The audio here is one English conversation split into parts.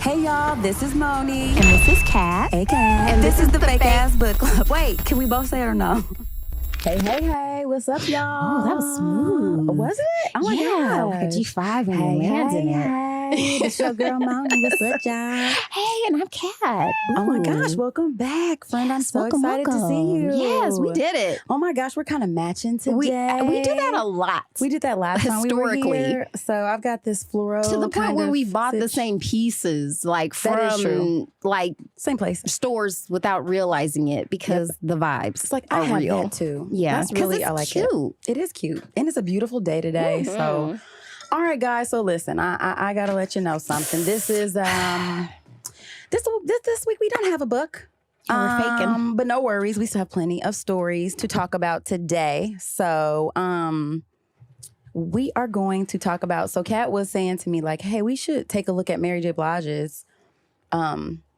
Hey y'all, this is Moni. And this is Kat. Hey Kat. And this is the Fake Fake- Ass Book Club. Wait, can we both say it or no? Hey, what's up, y'all? Oh, that was smooth. Was it? Oh my yeah, God. like a G5 when you landing it. Hey, it's your girl, Moni. What's up, y'all? Hey, and I'm Kat. Oh my gosh, Ooh. welcome back, friend. I'm Yes, so welcome, excited to see you. Yes, we did it. Oh my gosh, we're kind of matching today. We do that a lot. We did that last time we were Historically. here. So I've got this floral to the point kind where of we bought the sit- same pieces, like That is true. from like same place. stores without realizing it because the vibes It's like are I have real. that too. Yeah, that's really it's I like cute. it. It is cute, and it's a beautiful day today. So. Mhm. All right, guys. So listen, I gotta let you know something. This is this week we don't have a book. We're faking. But no worries. We still have plenty of stories to talk about today. So we are going to talk about. So Kat was saying to me like, "Hey, we should take a look at Mary J. Blige's."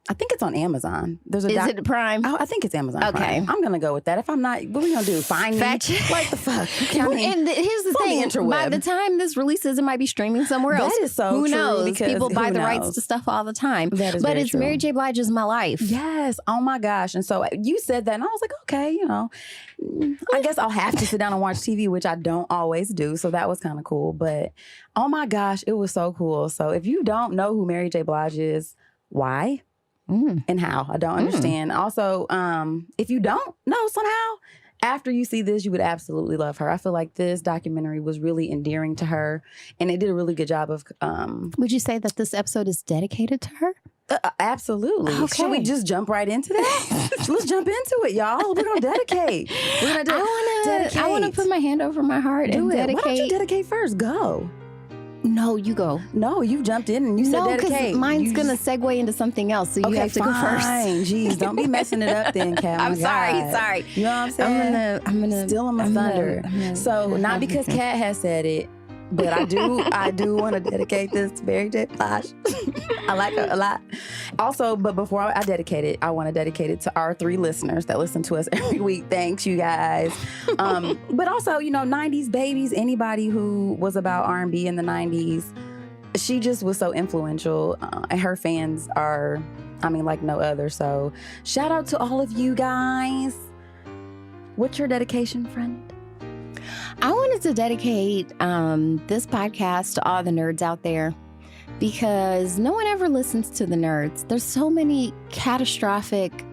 I think it's on Amazon. There's a Is it Prime? Oh, I think it's Amazon. Okay. Prime. I'm gonna go with that. If I'm not, what are we gonna do? Find me? Fact check. Like the fuck? I mean, And here's the it's on the thing: interweb. by the time this releases, it might be streaming somewhere That else. is so Who true, knows? because People buy who the rights knows? to stuff all the time. That is but very it's true. Mary J. Blige's My Life. Yes. Oh my gosh. And so you said that, and I was like, okay, I guess I'll have to sit down and watch TV, which I don't always do. So that was kind of cool. But oh my gosh, it was so cool. So if you don't know who Mary J. Blige is, why and how? I don't understand. Also, if you don't know somehow, after you see this, you would absolutely love her. I feel like this documentary was really endearing to her, and it did a really good job of Would you say that this episode is dedicated to her? absolutely. Okay. Should we just jump right into that? Let's jump into it, y'all. We're gonna dedicate. We're gonna I want to put my hand over my heart and do it. dedicate. Why don't you dedicate first? Go. No, you go. No, you jumped in and you said No, dedicate. because mine's You gonna just- segue into something else, so you Okay, have to go first. fine. Jeez, don't be messing it up then, Kat. I'm My sorry, God. sorry. You know what I'm saying? I'm gonna Stealing my thunder. So not because Kat has said it, but I do want to dedicate this to Mary J. Blige. I like her a lot. Also, but before I dedicate it, I want to dedicate it to our 3 listeners that listen to us every week. Thanks, you guys. But also, 90s babies, anybody who was about R&B in the 90s, she just was so influential. And her fans are, like no other. So shout out to all of you guys. What's your dedication, friend? I wanted to dedicate this podcast to all the nerds out there because no one ever listens to the nerds. There's so many catastrophic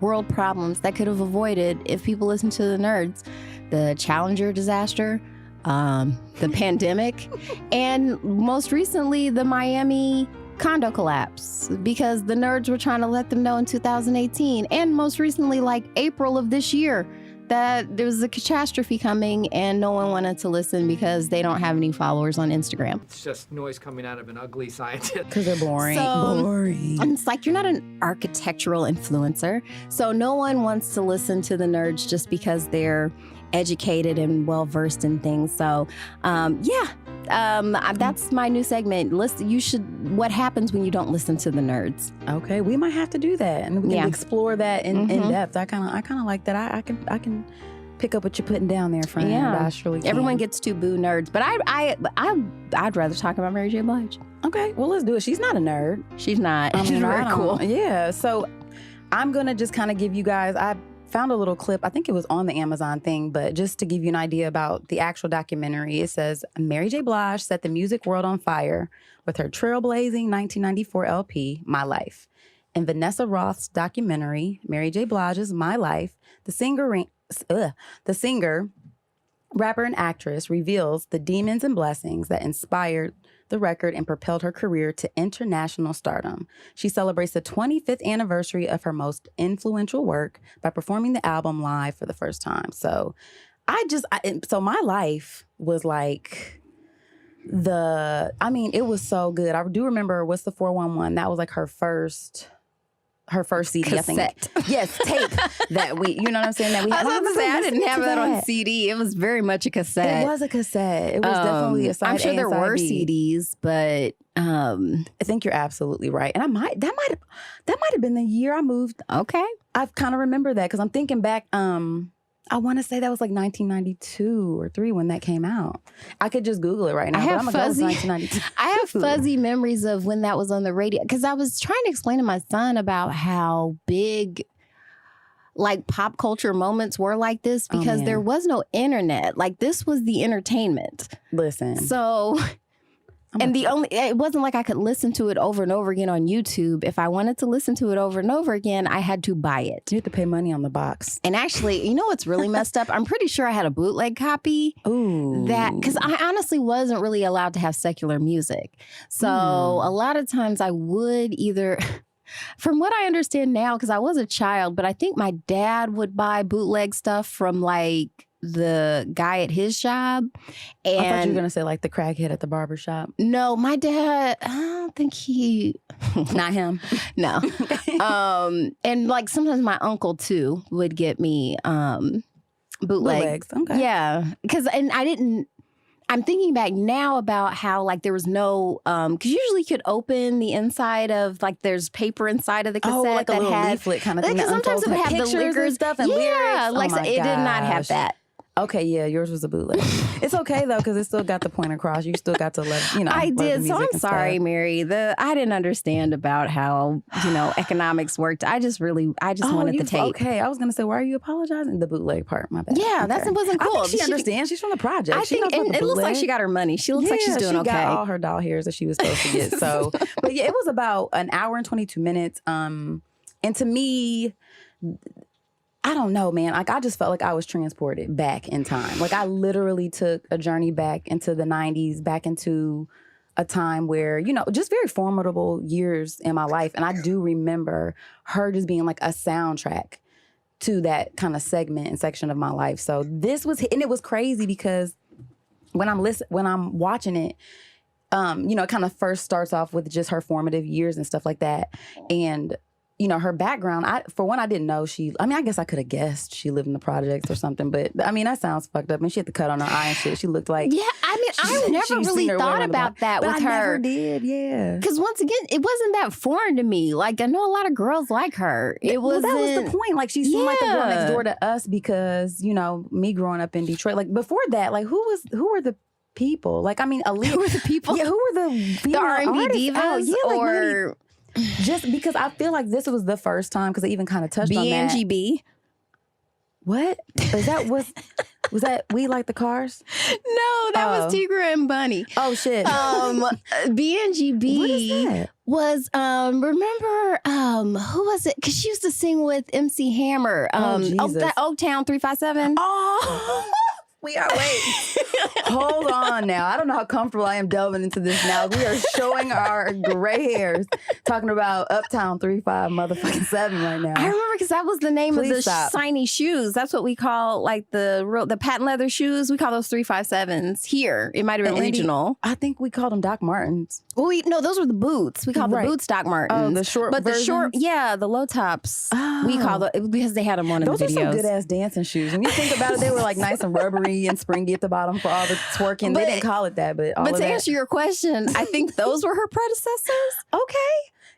world problems that could have avoided if people listened to the nerds. The Challenger disaster, the pandemic, and most recently the Miami condo collapse because the nerds were trying to let them know in 2018 and most recently like April of this year that there was a catastrophe coming and no one wanted to listen because they don't have any followers on Instagram. It's just noise coming out of an ugly scientist. Because they're boring. So- boring. And it's like you're not an architectural influencer. So no one wants to listen to the nerds just because they're educated and well-versed in things. So that's my new segment. What happens when you don't listen to the nerds? Okay, we might have to do that, and we can Yeah. explore that in Mhm. depth. I kind of like that. I can pick up what you're putting down there, friend. Yeah. I surely can. Everyone gets to boo nerds, but I'd rather talk about Mary J. Blige. Okay, well, let's do it. She's not a nerd. She's not. I mean, She's very I don't- cool. Yeah, so I'm gonna just kind of give you guys. I found a little clip. I think it was on the Amazon thing, but just to give you an idea about the actual documentary, it says Mary J. Blige set the music world on fire with her trailblazing 1994 LP, My Life. In Vanessa Roth's documentary, Mary J. Blige's My Life, the singer, rapper, and actress reveals the demons and blessings that inspired the record and propelled her career to international stardom. She celebrates the 25th anniversary of her most influential work by performing the album live for the first time. So so My Life was like it was so good. I do remember What's the 411? That was like her first CD, Cassette. I think. Yes, tape that we, you know what I'm saying? That we I was about to say, I listening didn't have to that on CD. It was very much a cassette. It was a cassette. It was definitely a side I'm sure A there and side were B. CDs, but I think you're absolutely right. And that might have been the year I moved. okay. I kind of remember that because I'm thinking back. I want to say that was like 1992 or 3 when that came out. I could just Google it right now. I have but I'm gonna go with 1992. I have fuzzy memories of when that was on the radio because I was trying to explain to my son about how big like pop culture moments were like this because there was no internet. Like this was the entertainment. Listen. So, and it wasn't like I could listen to it over and over again on YouTube. If I wanted to listen to it over and over again, I had to buy it. You had to pay money on the box. And actually, you know what's really messed up? I'm pretty sure I had a bootleg copy. Ooh. Because I honestly wasn't really allowed to have secular music. So a lot of times I would either... From what I understand now, because I was a child, but I think my dad would buy bootleg stuff from like the guy at his job. And I thought you were going to say like the crackhead at the barber shop. No, my dad, I don't think he... Not him. No. And like sometimes my uncle too would get me bootlegs. Okay. Yeah. I'm thinking back now about how like there was no, because usually you could open the inside of like there's paper inside of the cassette like that a little had leaflet kind of thing. Because sometimes it would have the pictures liquor and stuff and yeah, lyrics. like so it did not have that. Okay, yeah, yours was a bootleg. It's okay though because it still got the point across. You still got to let I love the did. So music I'm and sorry, stuff. Mary. I didn't understand about how economics worked. I just wanted the tape. Okay, I was gonna say, why are you apologizing? The bootleg part, my bad. Yeah, okay. that wasn't cool. I think she understands. She's from the project. I think and it looks like she got her money. She looks like she's doing okay. She got all her doll hairs that she was supposed to get. So, but yeah, it was about an hour and 22 minutes. And to me, I don't know, man. Like I just felt like I was transported back in time. Like I literally took a journey back into the 90s, back into a time where, just very formidable years in my life. And I do remember her just being like a soundtrack to that kind of segment and section of my life. So this was, and it was crazy because when I'm watching it, it kind of first starts off with just her formative years and stuff like that. And her background, for one, I didn't know I guess I could have guessed she lived in the projects or something, but that sounds fucked up. And she had the cut on her eye and shit. She looked like... Yeah, I never really thought about that with her. I never did, yeah. Because once again, it wasn't that foreign to me. Like, I know a lot of girls like her. That was the point. Like, she seemed like the girl next door to us because, me growing up in Detroit. Like, before that, like, who were the people? Like, I mean, Aaliyah. Who were the people? Yeah, who were the R&B divas? Oh, yeah, or... Just because I feel like this was the first time, because they even kind of touched on that. BNGB. What? Was that We Like the Cars? No, that was Tigra and Bunny. Oh, shit. BNGB was, remember, who was it? Because she used to sing with MC Hammer. That Oaktown 357. Oh, wait. Hold on now. I don't know how comfortable I am delving into this now. We are showing our gray hairs talking about Uptown 35 motherfucking 7 right now. I remember because that was the name of the shiny shoes. That's what we call like the patent leather shoes. We call those 357s here. It might have been regional. I think we called them Doc Martens. Well, no, those were the boots. We called the boots Doc Martens. Oh, the short But versions? the low tops. Oh. We call because they had them on in the videos. Those are some good ass dancing shoes. When you think about it, they were like nice and rubbery and springy at the bottom for all the twerking. They didn't call it that, but to answer your question, I think those were her predecessors. Okay.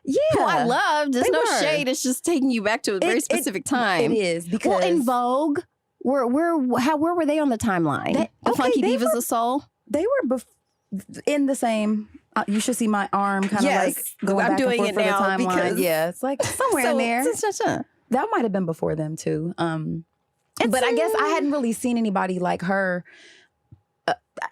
Yeah. Who I loved. There's no shade. It's just taking you back to a very specific time. It is. Because In Vogue, where were they on the timeline? The Funky Divas of Soul? They were in the same... you should see my arm kind of like going I'm back doing and forth it now for the timeline. because It's like somewhere in there. That might have been before them too. But I guess I hadn't really seen anybody like her.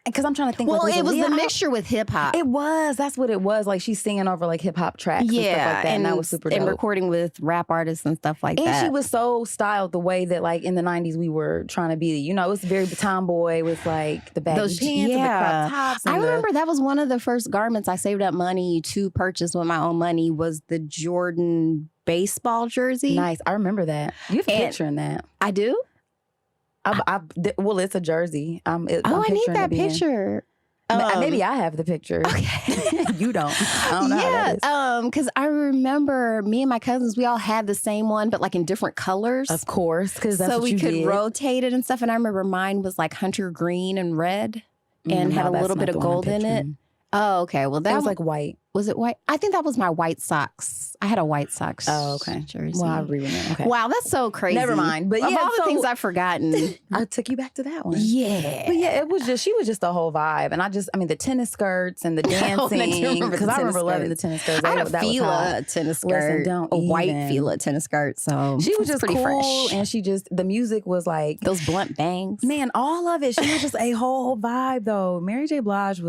Because I'm trying to think. Well, it was the mixture with hip hop. It was. That's what it was. Like she's singing over like hip hop tracks and stuff like that. And that was super dope. And recording with rap artists and stuff like that. And she was so styled the way that like in the 90s we were trying to be. It was very tomboy with like the baggy pants and the crop tops. And I remember that was one of the first garments I saved up money to purchase with my own money was the Jordan baseball jersey. Nice. I remember that. You have a picture in that. I do? Well, it's a jersey. I need that picture. Maybe I have the picture. Okay. You don't. I don't know how that is. Because I remember me and my cousins, we all had the same one, but like in different colors. Of course, because that's what you could did. rotate it and stuff. And I remember mine was like hunter green and red and had a little bit of gold in it. Oh, okay. Well, that was like white. Was it white? I think that was my White Sox. I had a White Sox jersey. Well, I remember. Okay. Wow, that's so crazy. Never mind. But of yeah, all the so things I've forgotten. I took you back to that one. Yeah. But yeah, she was just the whole vibe. And I mean, the tennis skirts and the dancing. Because I remember loving the tennis skirts. I had a Fila tennis skirt. Listen, a white Fila tennis skirt. So she was just pretty cool. fresh. And the music was like. Those blunt bangs. Man, all of it. She was just a whole vibe though. Mary J. Blige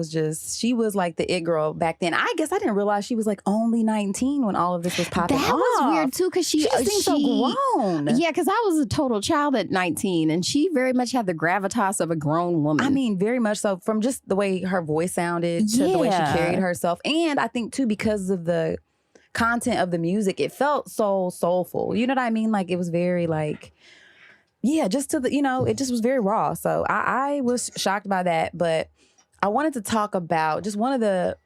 she was like the it girl back then. I guess I didn't realize she was like only 19 when all of this was popping off. That was weird too, because she seemed so grown. Yeah, because I was a total child at 19, and she very much had the gravitas of a grown woman. I mean, very much so, from just the way her voice sounded to the way she carried herself. And I think too, because of the content of the music, it felt so soulful. You know what I mean? Like it was very like, yeah, just to it just was very raw. So I was shocked by that. But I wanted to talk about just one of the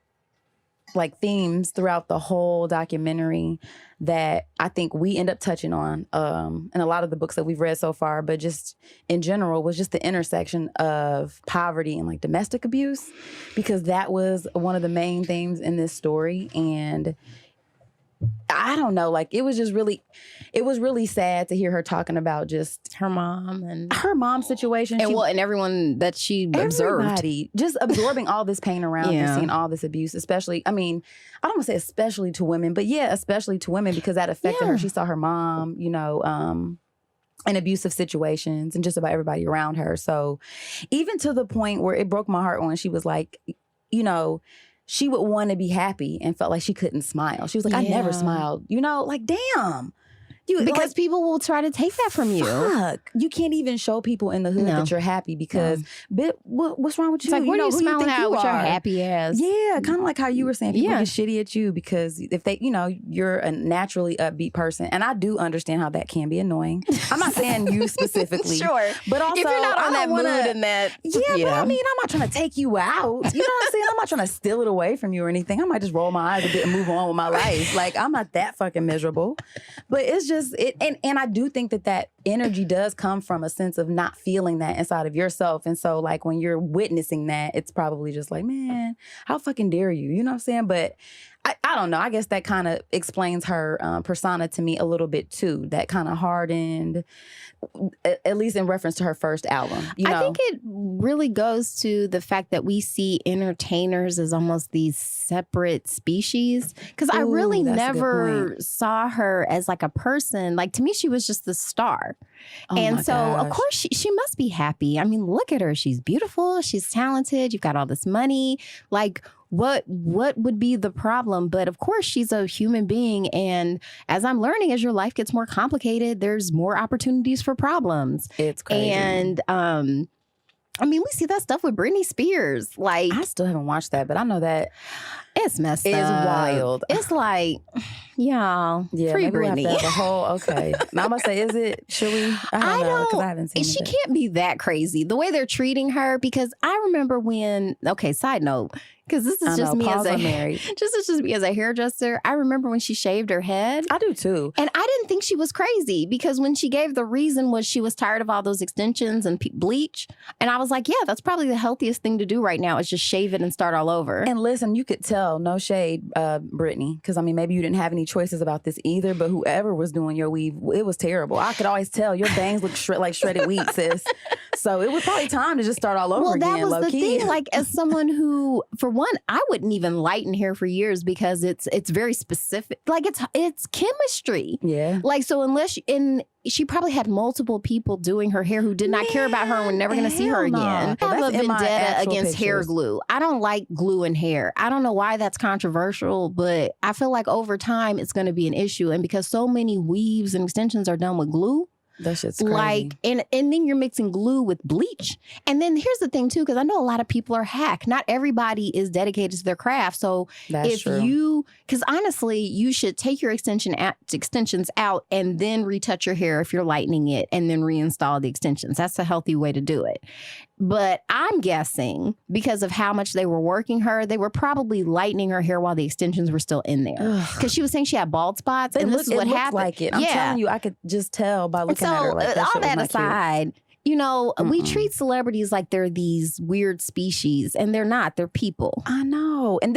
like themes throughout the whole documentary that I think we end up touching on in a lot of the books that we've read so far, but just in general was just the intersection of poverty and like domestic abuse, because that was one of the main themes in this story. And I don't know, like it was really sad to hear her talking about just her mom and her mom's situation. And everyone that she observed. Everybody just absorbing all this pain around and seeing all this abuse, especially, I mean, I don't want to say especially to women, but yeah, especially to women, because that affected her. She saw her mom, in abusive situations and just about everybody around her. So even to the point where it broke my heart when she was like, she would want to be happy and felt like she couldn't smile. She was like, I never smiled. Like, damn. Because people will try to take that from you. Fuck. You can't even show people in the hood that you're happy because, what's wrong with you? It's like, what are you smiling at with your happy ass? Yeah, kind of like how you were saying, people get shitty at you because if they, you're a naturally upbeat person. And I do understand how that can be annoying. I'm not saying you specifically. Sure. But also, if you're not on that mood and that. Yeah, but I mean, I'm not trying to take you out. You know what I'm saying? I'm not trying to steal it away from you or anything. I might just roll my eyes a bit and move on with my life. Like, I'm not that fucking miserable. But it's just, and I do think that energy does come from a sense of not feeling that inside of yourself. And so like when you're witnessing that, it's probably just like, man, how fucking dare you? You know what I'm saying? But I don't know. I guess that kind of explains her persona to me a little bit too. That kind of hardened, at least in reference to her first album. I think it really goes to the fact that we see entertainers as almost these separate species. Because I really never saw her as like a person. Like to me, she was just the star. And so, of course, she must be happy. I mean, look at her. She's beautiful. She's talented. You've got all this money. Like, what would be the problem? But of course, she's a human being. And as I'm learning, as your life gets more complicated, there's more opportunities for problems. It's crazy. And I mean, we see that stuff with Britney Spears. Like, I still haven't watched that, but I know that it's messed up. It's wild. It's like, y'all, free maybe Britney. We'll have to have a whole, okay. Now I'm going to say, is it? Should we? I don't know, because I haven't seen it. She can't be that crazy. The way they're treating her, because I remember when, okay, side note, because this is just me as a hairdresser. I remember when she shaved her head. I do too. And I didn't think she was crazy because when she gave the reason was she was tired of all those extensions and bleach. And I was like, yeah, that's probably the healthiest thing to do right now is just shave it and start all over. And listen, you could tell, no shade, Brittany, because I mean, maybe you didn't have any choices about this either, but whoever was doing your weave, it was terrible. I could always tell your bangs look like shredded wheat, sis. So it was probably time to just start all over again. Well, that was the low-key. thing. Like, as someone who, for one, I wouldn't even lighten hair for years because it's very specific. Like, it's chemistry. Yeah. Like, so she probably had multiple people doing her hair who did not care about her and were never going to see her again. I have a vendetta against hair glue. I don't like glue in hair. I don't know why that's controversial, but I feel like over time it's going to be an issue. And because so many weaves and extensions are done with glue, that shit's crazy. Like, and then you're mixing glue with bleach. And then here's the thing, too, because I know a lot of people are hack. Not everybody is dedicated to their craft. So because honestly, you should take your extensions out and then retouch your hair if you're lightening it and then reinstall the extensions. That's a healthy way to do it. But I'm guessing because of how much they were working her, they were probably lightening her hair while the extensions were still in there. Because she was saying she had bald spots, and this is what happened. Like it. I'm telling you, I could just tell by looking at her. Like, all that aside, You know, we treat celebrities like they're these weird species, and they're not. They're people. I know. And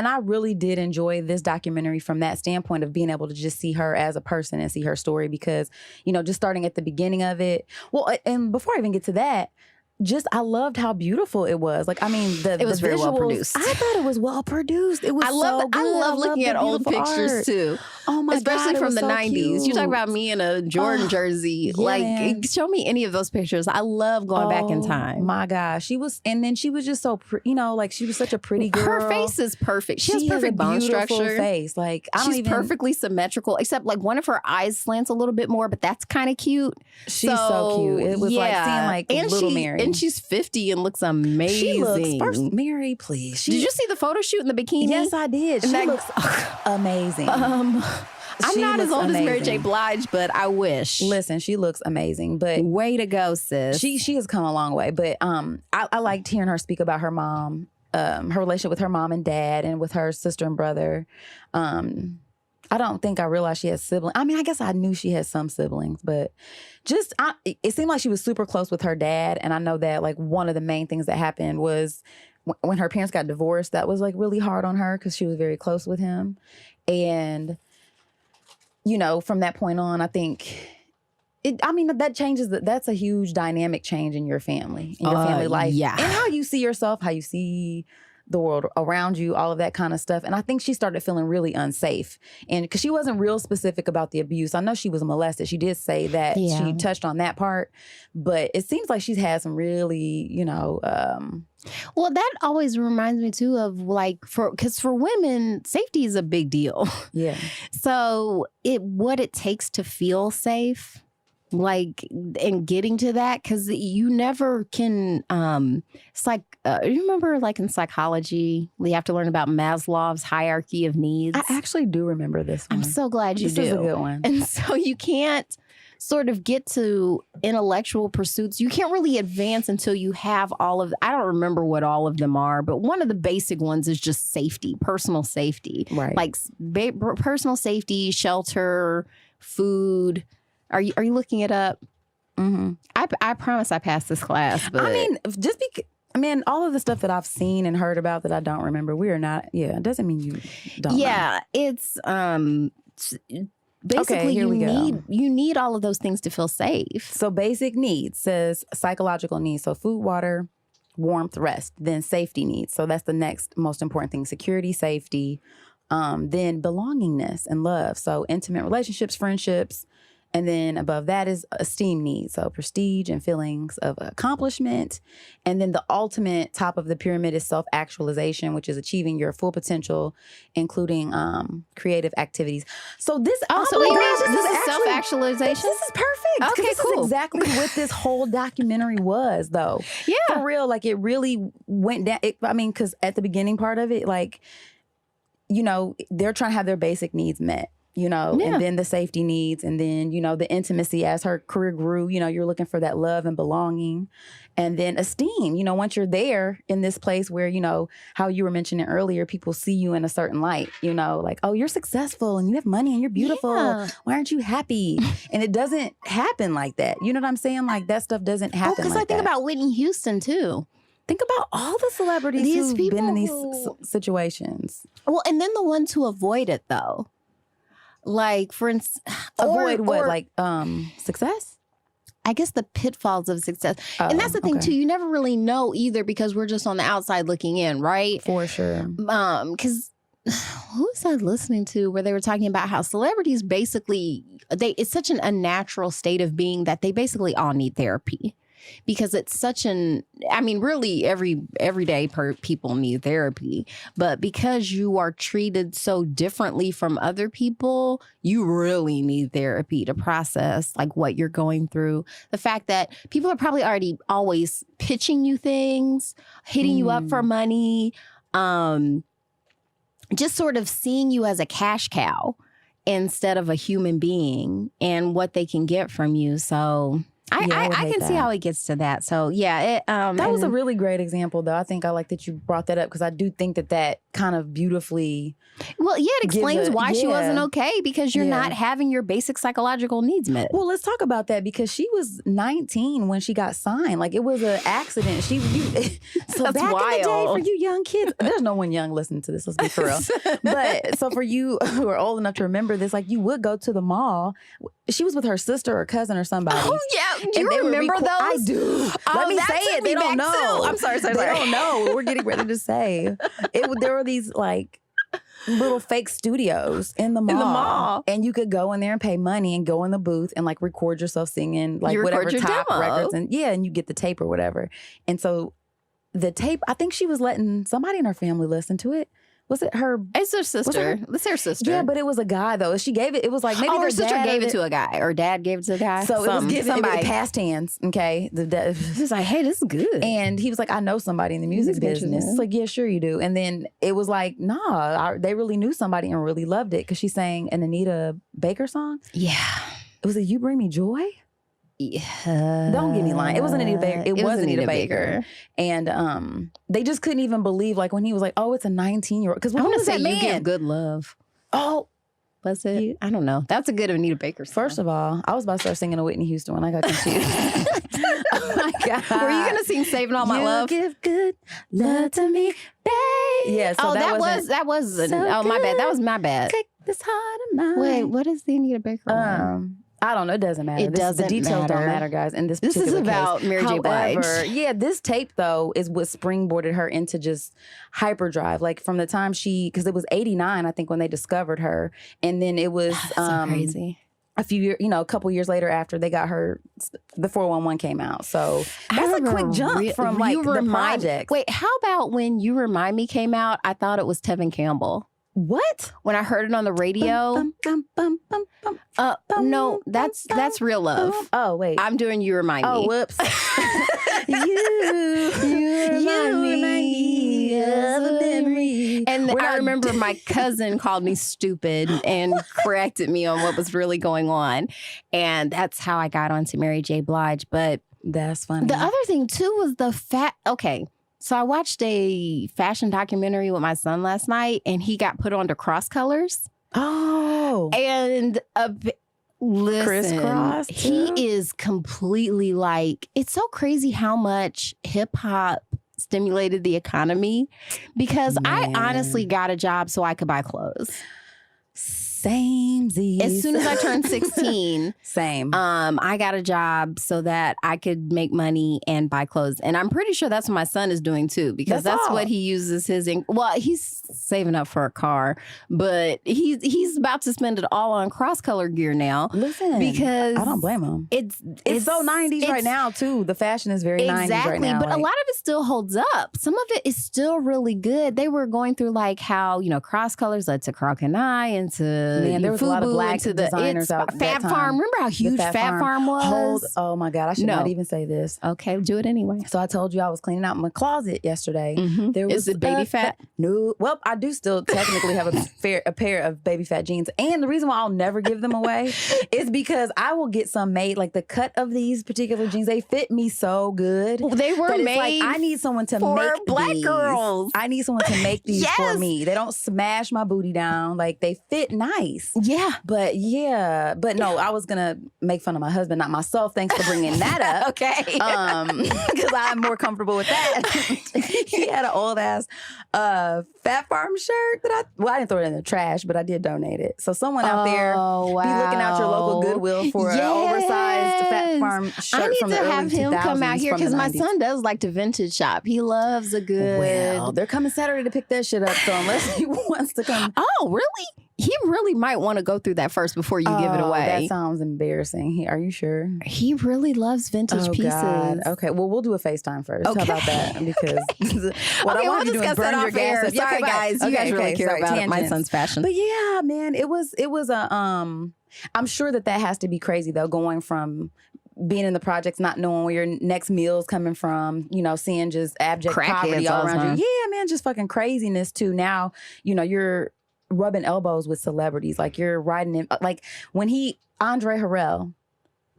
I really did enjoy this documentary from that standpoint of being able to just see her as a person and see her story because, you know, just starting at the beginning of it. Well, and before I even get to that, I loved how beautiful it was. Like, I mean, it was very well produced. I thought it was well produced. It was I love looking at old pictures art. Too. Oh my Especially God, from the 90s. Cute. You talk about me in a Jordan jersey. Yeah, like, man. show me any of those pictures. I love going back in time. My gosh. She was just so, you know, like she was such a pretty girl. Her face is perfect. She has perfect bone structure. Face. Like, she's perfectly symmetrical, except like one of her eyes slants a little bit more, but that's kind of cute. She's so cute. It was like seeing like little Mary. And she's 50 and looks amazing. She looks, first, Mary, please. Did you see the photo shoot in the bikini? Yes, I did. She looks amazing. I'm not as old as Mary J Blige, but I wish. Listen, she looks amazing. But way to go, sis. She has come a long way. But I liked hearing her speak about her mom, her relationship with her mom and dad, and with her sister and brother. I don't think I realized she had siblings. I mean, I guess I knew she had some siblings, but it seemed like she was super close with her dad. And I know that like one of the main things that happened was when her parents got divorced, that was like really hard on her because she was very close with him. And, you know, from that point on, I think that changes. That's a huge dynamic change in your family life. Yeah. And how you see yourself, how you see the world around you, all of that kind of stuff. And I think she started feeling really unsafe. And because she wasn't real specific about the abuse. I know she was molested. She did say that she touched on that part. But it seems like she's had some really, you know... well, that always reminds me too of like, because for women, safety is a big deal. Yeah. So what it takes to feel safe, like, and getting to that, because you never can, it's like, you remember like in psychology, we have to learn about Maslow's hierarchy of needs. I actually do remember this one. I'm so glad you do. This is a good one. And so you can't sort of get to intellectual pursuits. You can't really advance until you have all of, I don't remember what all of them are, but one of the basic ones is just safety, personal safety. Right. Like personal safety, shelter, food. Are you looking it up? Mm-hmm. I promise I passed this class. But I mean, all of the stuff that I've seen and heard about that I don't remember, we are not. Yeah, it doesn't mean you don't. Yeah, know. It's basically you need all of those things to feel safe. So basic needs says psychological needs. So food, water, warmth, rest. Then safety needs. So that's the next most important thing: security, safety. Then belongingness and love. So intimate relationships, friendships. And then above that is esteem needs, so prestige and feelings of accomplishment. And then the ultimate top of the pyramid is self-actualization, which is achieving your full potential, including creative activities. So this, this is self-actualization? This is perfect. Okay, this is exactly what this whole documentary was, though. Yeah. For real, like it really went down. Because at the beginning part of it, like, you know, they're trying to have their basic needs met. You know, and then the safety needs, and then, you know, the intimacy as her career grew, you know, you're looking for that love and belonging, and then esteem. You know, once you're there in this place where, you know, how you were mentioning earlier, people see you in a certain light, you know, like, oh, you're successful and you have money and you're beautiful. Yeah. Why aren't you happy? And it doesn't happen like that. You know what I'm saying? Like that stuff doesn't happen. Because I think about Whitney Houston too. Think about all the celebrities who've been in these situations. Well, and then the ones who avoid it though. Like, for instance, avoid what? Like success? I guess the pitfalls of success. And that's the thing, too. You never really know either because we're just on the outside looking in, right? For sure. Because who was I listening to where they were talking about how celebrities basically, it's such an unnatural state of being that they basically all need therapy. Because it's such really everyday people need therapy. But because you are treated so differently from other people, you really need therapy to process like what you're going through. The fact that people are probably already always pitching you things, hitting you up for money, just sort of seeing you as a cash cow instead of a human being and what they can get from you. So... I can see how it gets to that. So, yeah. That was a really great example, though. I think I like that you brought that up because I do think that kind of beautifully. Well, yeah, it explains why she wasn't yeah. okay, because you're not having your basic psychological needs met. Well, let's talk about that, because she was 19 when she got signed. Like, it was an accident. So That's back wild. in the day, for you young kids, there's no one young listening to this, let's be for real. But so for you who are old enough to remember this, like, you would go to the mall. She was with her sister or cousin or somebody. Oh, yeah. Do And they you would remember those? I do. Let me say it. They don't know. I'm sorry. They don't know. We're getting ready to say. There were these, like, little fake studios in the mall. And you could go in there and pay money and go in the booth and, like, record yourself singing, like, whatever top demo. records. And you get the tape or whatever. And so the tape, I think she was letting somebody in her family listen to it. Was it her? It's her sister. It's her sister. Yeah, but it was a guy, though. She gave it. It was like maybe her sister dad gave it to a guy, or dad gave it to a guy. So it was given. It was past hands. Okay, He's like, hey, this is good. And he was like, I know somebody in the music business. It's like, yeah, sure you do. And then it was like, nah, they really knew somebody and really loved it, because she sang an Anita Baker song. Yeah, it was a "You Bring Me Joy." Yeah. Don't get me lying. It wasn't Anita Baker. It was Anita Baker. And they just couldn't even believe, like, when he was like, oh, it's a 19-year-old. Because I what want was to say that You man? Give Good Love. Oh, was it? I don't know. That's a good Anita Baker song. First of all, I was about to start singing a Whitney Houston when I got confused. Oh my God. Were you going to sing Saving All My Love? You give good love to me, babe. Yeah, so that was my bad. That was my bad. Take this heart of mine. Wait, what is the Anita Baker one? I don't know. It doesn't matter. It doesn't The details matter. don't matter, guys. In this This is particular about case. Mary J. Blige. However, yeah, this tape, though, is what springboarded her into just hyperdrive. Like, from the time because it was 89, I think, when they discovered her. And then it was so crazy. A couple years later, after they got her, the 411 came out. So that's a quick jump from, like, the projects. Wait, how about when You Remind Me came out? I thought it was Tevin Campbell. What? When I heard it on the radio. No, that's Real Love. Oh, wait. I'm doing You Remind Me. Oh, whoops. you remind me of a memory. And I remember my cousin called me stupid and corrected me on what was really going on. And that's how I got onto Mary J. Blige. But that's funny. The other thing, too, was the fact. Okay. So I watched a fashion documentary with my son last night, and he got put onto Cross Colors. Oh. And listen, Crisscross, he is completely like, it's so crazy how much hip hop stimulated the economy, because I honestly got a job so I could buy clothes. Samesies. As soon as I turned 16, same. I got a job so that I could make money and buy clothes. And I'm pretty sure that's what my son is doing too, because that's what he uses he's saving up for a car, but he's about to spend it all on cross-color gear now. Listen, because I don't blame him. It's so 90s right now too. The fashion is very 90s right now. But a lot of it still holds up. Some of it is still really good. They were going through like how, cross colors led to Croc and I and to there was a lot of black to designers out Fab that time. Farm. Remember how huge Fab Farm was? Oh my God, I should not even say this. Okay, do it anyway. So I told you I was cleaning out my closet yesterday. Mm-hmm. There was Is it Baby Phat? No. Well, I do still technically have a pair of Baby Phat jeans. And the reason why I'll never give them away is because I will get some made, like the cut of these particular jeans, they fit me so good. They were made like, I need someone to for make black these. girls. I need someone to make these for me. They don't smash my booty down. Like, they fit nice. Yeah. But no, I was gonna make fun of my husband, not myself. Thanks for bringing that up. Okay. Because I'm more comfortable with that. He had an old ass Fat Farm shirt that I didn't throw it in the trash, but I did donate it. So someone out there be looking out your local Goodwill for an oversized Fat Farm shirt from the early 2000s. I need to have him come out here because my son does like to vintage shop. He loves a good. Well, they're coming Saturday to pick that shit up. So unless he wants to come, oh really? He really might want to go through that first before you give it away. That sounds embarrassing. Are you sure? He really loves vintage pieces. God. Okay, well, we'll do a FaceTime first. Okay. How about that? Because what I want you to do is burn your gas. Sorry, guys. You guys really care about my son's fashion. But yeah, man, it was a I'm sure that has to be crazy though, going from being in the projects, not knowing where your next meal's coming from, seeing just abject poverty all around you. Yeah, man, just fucking craziness too. Now, you're rubbing elbows with celebrities, like you're riding in, like when Andre Harrell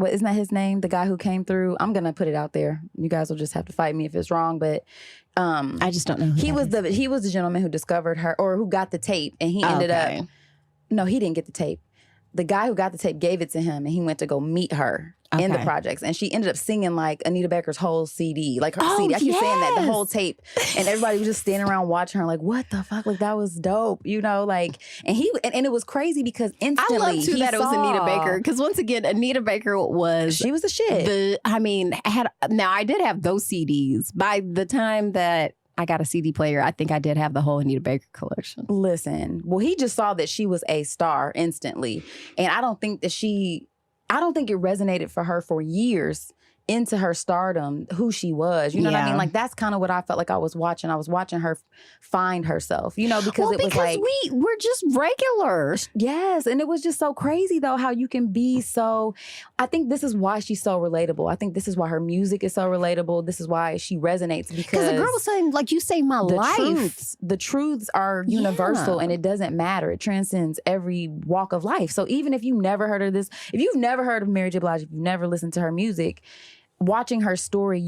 what isn't that his name? The guy who came through. I'm gonna put it out there. You guys will just have to fight me if it's wrong, but I just don't know. He was the gentleman who discovered her, or who got the tape, and he ended up. No, he didn't get the tape. The guy who got the tape gave it to him, and he went to go meet her in the projects, and she ended up singing like Anita Baker's whole CD, like her CD. I keep saying that, the whole tape, and everybody was just standing around watching her, like, what the fuck? Like, that was dope, you know? Like, and it was crazy because instantly I love too that it was Anita Baker, because once again, Anita Baker she was the shit. Now I did have those CDs by the time that I got a CD player. I think I did have the whole Anita Baker collection. Listen, well, he just saw that she was a star instantly. And I don't think it resonated for her for years into her stardom, who she was. You know what I mean? Like, that's kind of what I felt like I was watching. I was watching her find herself, you know, because it was like... we're just regular. Yes. And it was just so crazy, though, how you can be so... I think this is why she's so relatable. I think this is why her music is so relatable. This is why she resonates, because the girl was saying, like, you saved my life. The truths are universal, and it doesn't matter. It transcends every walk of life. So even if you've never heard of this, if you've never heard of Mary J. Blige, if you've never listened to her music... watching her story,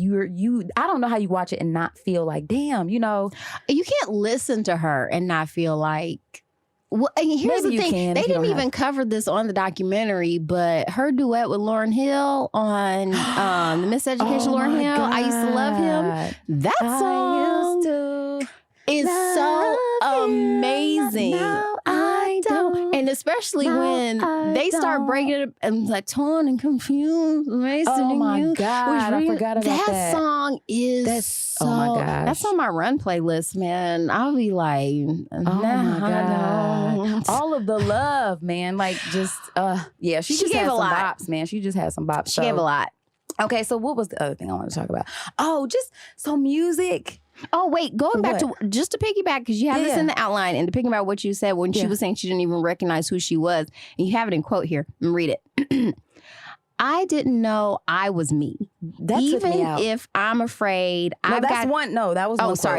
I don't know how you watch it and not feel like, damn, you know. You can't listen to her and not feel like... Well, here's the thing. They didn't even cover this on the documentary, but her duet with Lauryn Hill on the Miseducation Lauryn Hill, I Used to Love Him. That song is so amazing. Now I don't. And especially when they start breaking it up and like torn and confused. Oh my God, I forgot about that. That song is oh my gosh. That's on my run playlist, man. I'll be like, oh my God. All of the love, man. Like, just, yeah, she just had some bops, man. She just had some bops. She gave a lot. Okay, so what was the other thing I wanted to talk about? Oh, just so music. Oh, wait, going back to, just to piggyback, because you have this in the outline, and to piggyback what you said when she was saying she didn't even recognize who she was, and you have it in quote here. Read it. I didn't know I was me. That even took me out. If I'm afraid, that was one quote.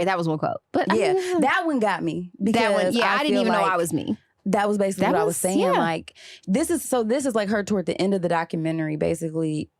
That was one quote. But yeah, that one got me. Because I didn't even know I was me. That was basically what I was saying. Yeah. Like, this is like her toward the end of the documentary, basically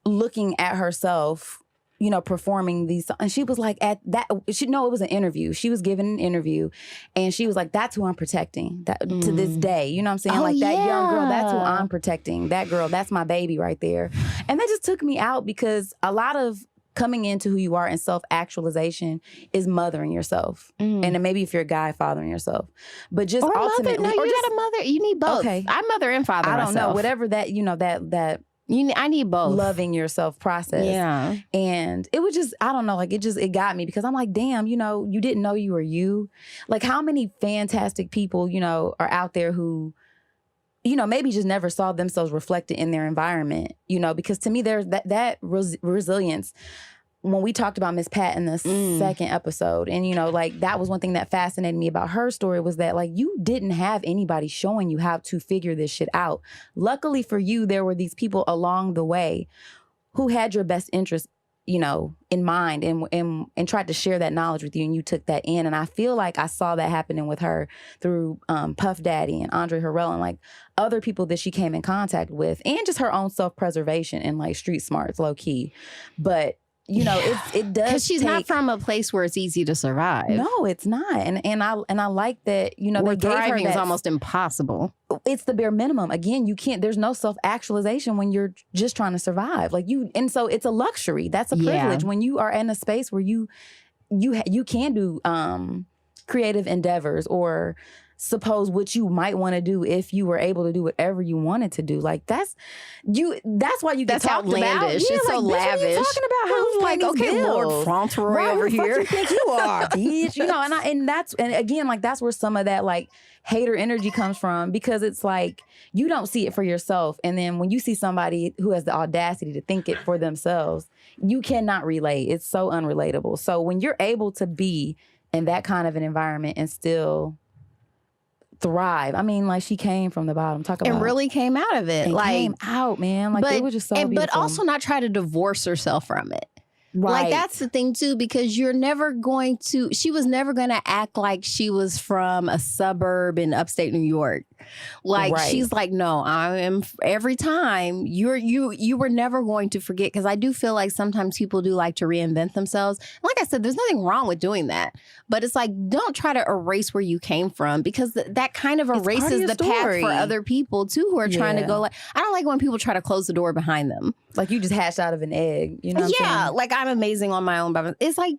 looking at herself, you know, performing these, and she was like, it was an interview. She was given an interview, and she was like, that's who I'm protecting to this day. You know what I'm saying? That young girl, that's who I'm protecting. That girl, that's my baby right there. And that just took me out, because a lot of coming into who you are and self-actualization is mothering yourself. And then maybe if you're a guy, fathering yourself. But just ultimately... No, you got a mother. You need both. Okay. I mother and father myself. I don't know. Whatever that, you know, that I need both. Loving yourself process. Yeah. And it was just, I don't know, like it got me, because I'm like, damn, you know, you didn't know you were you. Like, how many fantastic people, you know, are out there who, you know, maybe just never saw themselves reflected in their environment, you know, because to me, there's that resilience. When we talked about Miss Pat in the second episode, and, you know, like, that was one thing that fascinated me about her story, was that, like, you didn't have anybody showing you how to figure this shit out. Luckily for you, there were these people along the way who had your best interest, you know, in mind, and tried to share that knowledge with you, and you took that in. And I feel like I saw that happening with her through Puff Daddy and Andre Harrell, and like other people that she came in contact with, and just her own self-preservation and like street smarts, low key. But you know, it does, because she's not from a place where it's easy to survive. No, it's not, and I like that. You know, where thriving is almost impossible. It's the bare minimum. Again, you can't. There's no self-actualization when you're just trying to survive. Like and so it's a luxury. That's a privilege when you are in a space where you can do creative endeavors, or suppose what you might want to do if you were able to do whatever you wanted to do. Like, that's why you get talked about. Outlandish. Yeah, it's like, so lavish. What are you talking about? How you like, okay, bills? Lord Fauntleroy over here. What the fuck you think you are, bitch? You know, and again, like, that's where some of that like hater energy comes from, because it's like you don't see it for yourself, and then when you see somebody who has the audacity to think it for themselves, you cannot relate. It's so unrelatable. So when you're able to be in that kind of an environment and still thrive. I mean, like, she came from the bottom. And really came out of it. And like, came out, man. Like, it was just so beautiful. But also not try to divorce herself from it. Right. Like, that's the thing, too, because she was never going to act like she was from a suburb in upstate New York. Like Right. she's like, no, I am every time you were never going to forget, because I do feel like sometimes people do like to reinvent themselves. And like I said, there's nothing wrong with doing that, but it's like, don't try to erase where you came from, because that kind of erases the path for other people too who are trying to go. Like, I don't like when people try to close the door behind them. Like you just hatched out of an egg, you know what I'm saying? Like I'm amazing on my own. It's like,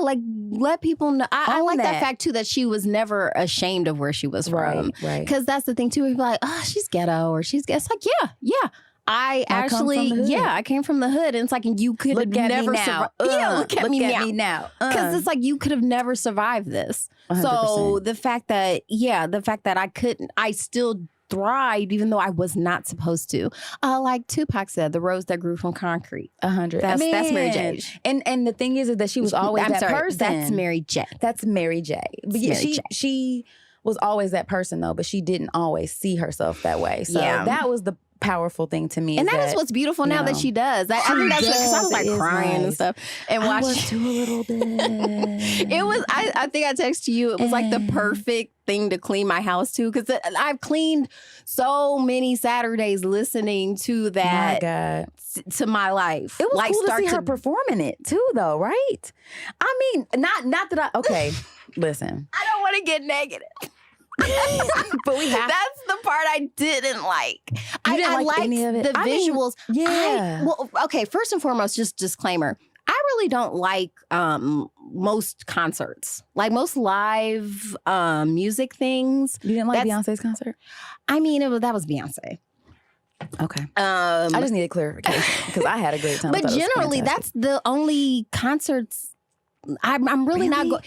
like let people know. I like that fact too, that she was never ashamed of where she was from. Right. Because that's the thing too. People are like, oh, she's ghetto, or she's ghetto. It's like, yeah. I actually, I came from the hood, and it's like you could have never survived. Look at me now. Because it's like you could have never survived this. 100%. So the fact that I still thrived even though I was not supposed to. Like Tupac said, the rose that grew from concrete. 100. That's Mary J. And the thing is that she was always person. That's Mary J. That's Mary J. But she was always that person though, but she didn't always see herself that way. So that was the powerful thing to me. And that is what's beautiful now that she does. I think that's because I was like crying and stuff. And watching. I was too a little bit. It was, I think I texted you, it was like the perfect thing to clean my house to, because I've cleaned so many Saturdays listening to that. My God. To my life. It was like, cool to see her performing it too though, right? I mean, not that okay, listen. I don't want to get negative. But we have. That's the part I didn't like. I liked any of it. The visuals. Okay. First and foremost, just disclaimer. I really don't like most concerts, like most live music things. You didn't like Beyonce's concert? I mean, that was Beyonce. Okay. I just needed clarification because I had a great time. But generally, that's the only concerts I'm really not going.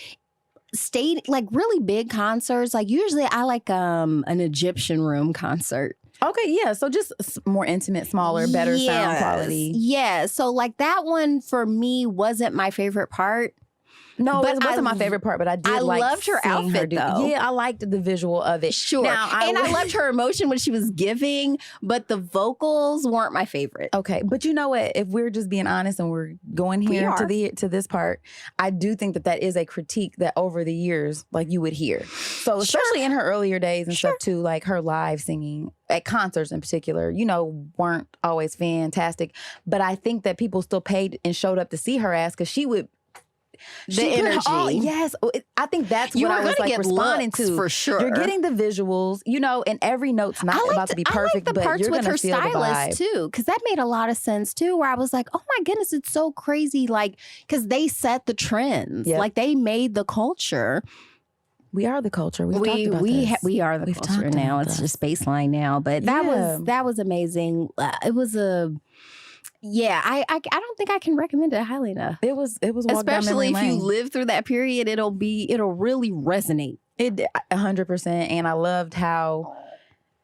Like really big concerts. Like usually I like an Egyptian room concert. Okay, yeah. So just more intimate, smaller, better sound quality. Yeah. So like that one for me wasn't my favorite part. No, it wasn't my favorite part, but I loved her outfit though. Yeah, I liked the visual of it. Sure. I loved her emotion when she was giving, but the vocals weren't my favorite. Okay, but you know what? If we're just being honest and we're going here to this part, I do think that is a critique that over the years, like you would hear. So especially in her earlier days and stuff too, like her live singing at concerts in particular, weren't always fantastic. But I think that people still paid and showed up to see her ass because she would. The energy. Yes. I think that's what I was like responding to. For sure. You're getting the visuals, and every note's not about to be perfect, but you're going to feel the vibe. I like the parts with her stylist too, because that made a lot of sense too, where I was like, oh my goodness, it's so crazy. Like, because they set the trends. Yep. Like they made the culture. We are the culture. We've talked about this. We are the culture now. It's just baseline now. But that was amazing. It was a... Yeah, I don't think I can recommend it highly enough. It was especially if you live through that period, it'll really resonate. It 100%. And I loved how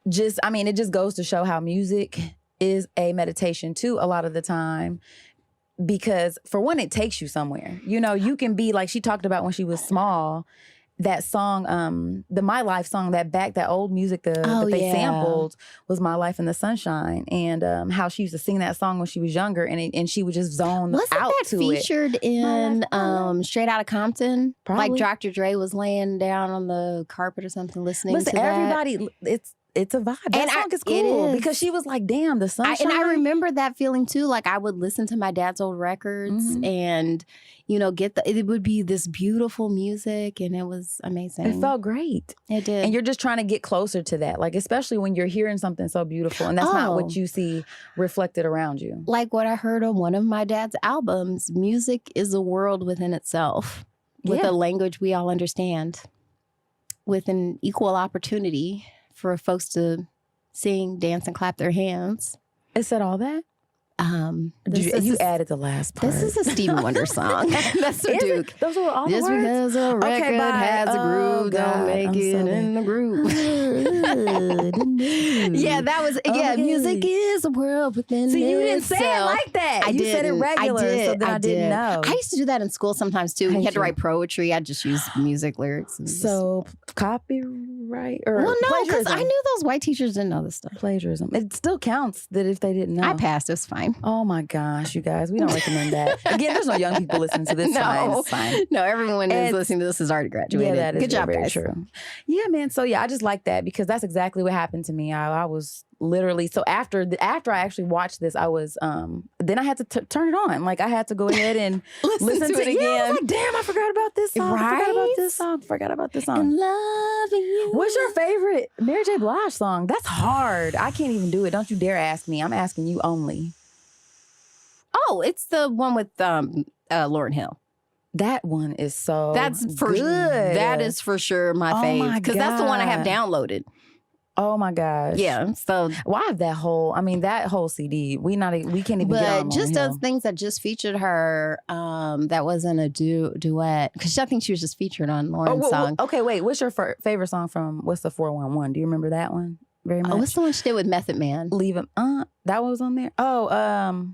it just goes to show how music is a meditation too a lot of the time. Because for one, it takes you somewhere. You can be like she talked about when she was small. That song, the My Life song, that old music that they sampled was My Life in the Sunshine, and how she used to sing that song when she was younger, and she would just zone out to it. Wasn't that featured in Straight Outta Compton? Probably. Like Dr. Dre was laying down on the carpet or something listening to that. Everybody, it's a vibe. That song is cool because she was like, damn, the sunshine. And I remember that feeling too. Like I would listen to my dad's old records and, it would be this beautiful music, and it was amazing. It felt great. It did. And you're just trying to get closer to that. Like, especially when you're hearing something so beautiful and that's not what you see reflected around you. Like what I heard on one of my dad's albums, music is a world within itself with a language we all understand, with an equal opportunity for folks to sing, dance, and clap their hands. It said all that? You added the last part. This is a Stevie Wonder song. That's the Duke. Those were all the Just words? Because a record has a groove, don't make it in the groove. That was, music is a world within itself. So you didn't say it like that. You said it regular, so then I didn't know. I used to do that in school sometimes too. We had to write poetry. I just use music lyrics. So copyright. right? Or Well, no, because plagiarism. I knew those white teachers didn't know this stuff. Plagiarism. It still counts that if they didn't know. I passed. It's fine. Oh my gosh, you guys, we don't recommend that. Again, there's no young people listening to this. No. It's fine. No, everyone who's listening to this has already graduated. Yeah, that is Good job, very guys. true. Yeah, man. So yeah, I just like that because that's exactly what happened to me. I was literally so after I actually watched this, I was then I had to turn it on. Like I had to go ahead and listen to it again. Yeah, I was like, damn, I forgot about this song. Right? I forgot about this song. Forgot about this song. And loving you. What's your favorite Mary J. Blige song? That's hard. I can't even do it. Don't you dare ask me. I'm asking you only. Oh, it's the one with Lauryn Hill. That one is so That's for good. That is for sure my fave because that's the one I have downloaded. Oh my gosh. Yeah. So I have that whole CD. We can't even get on but just Lauryn those Hill. things that just featured her, that wasn't a duet because I think she was just featured on Lauren's song. Okay, wait. What's your favorite song from What's the 411? Do you remember that one very much? Oh, what's the one she did with Method Man? Leave him. That one was on there. Oh,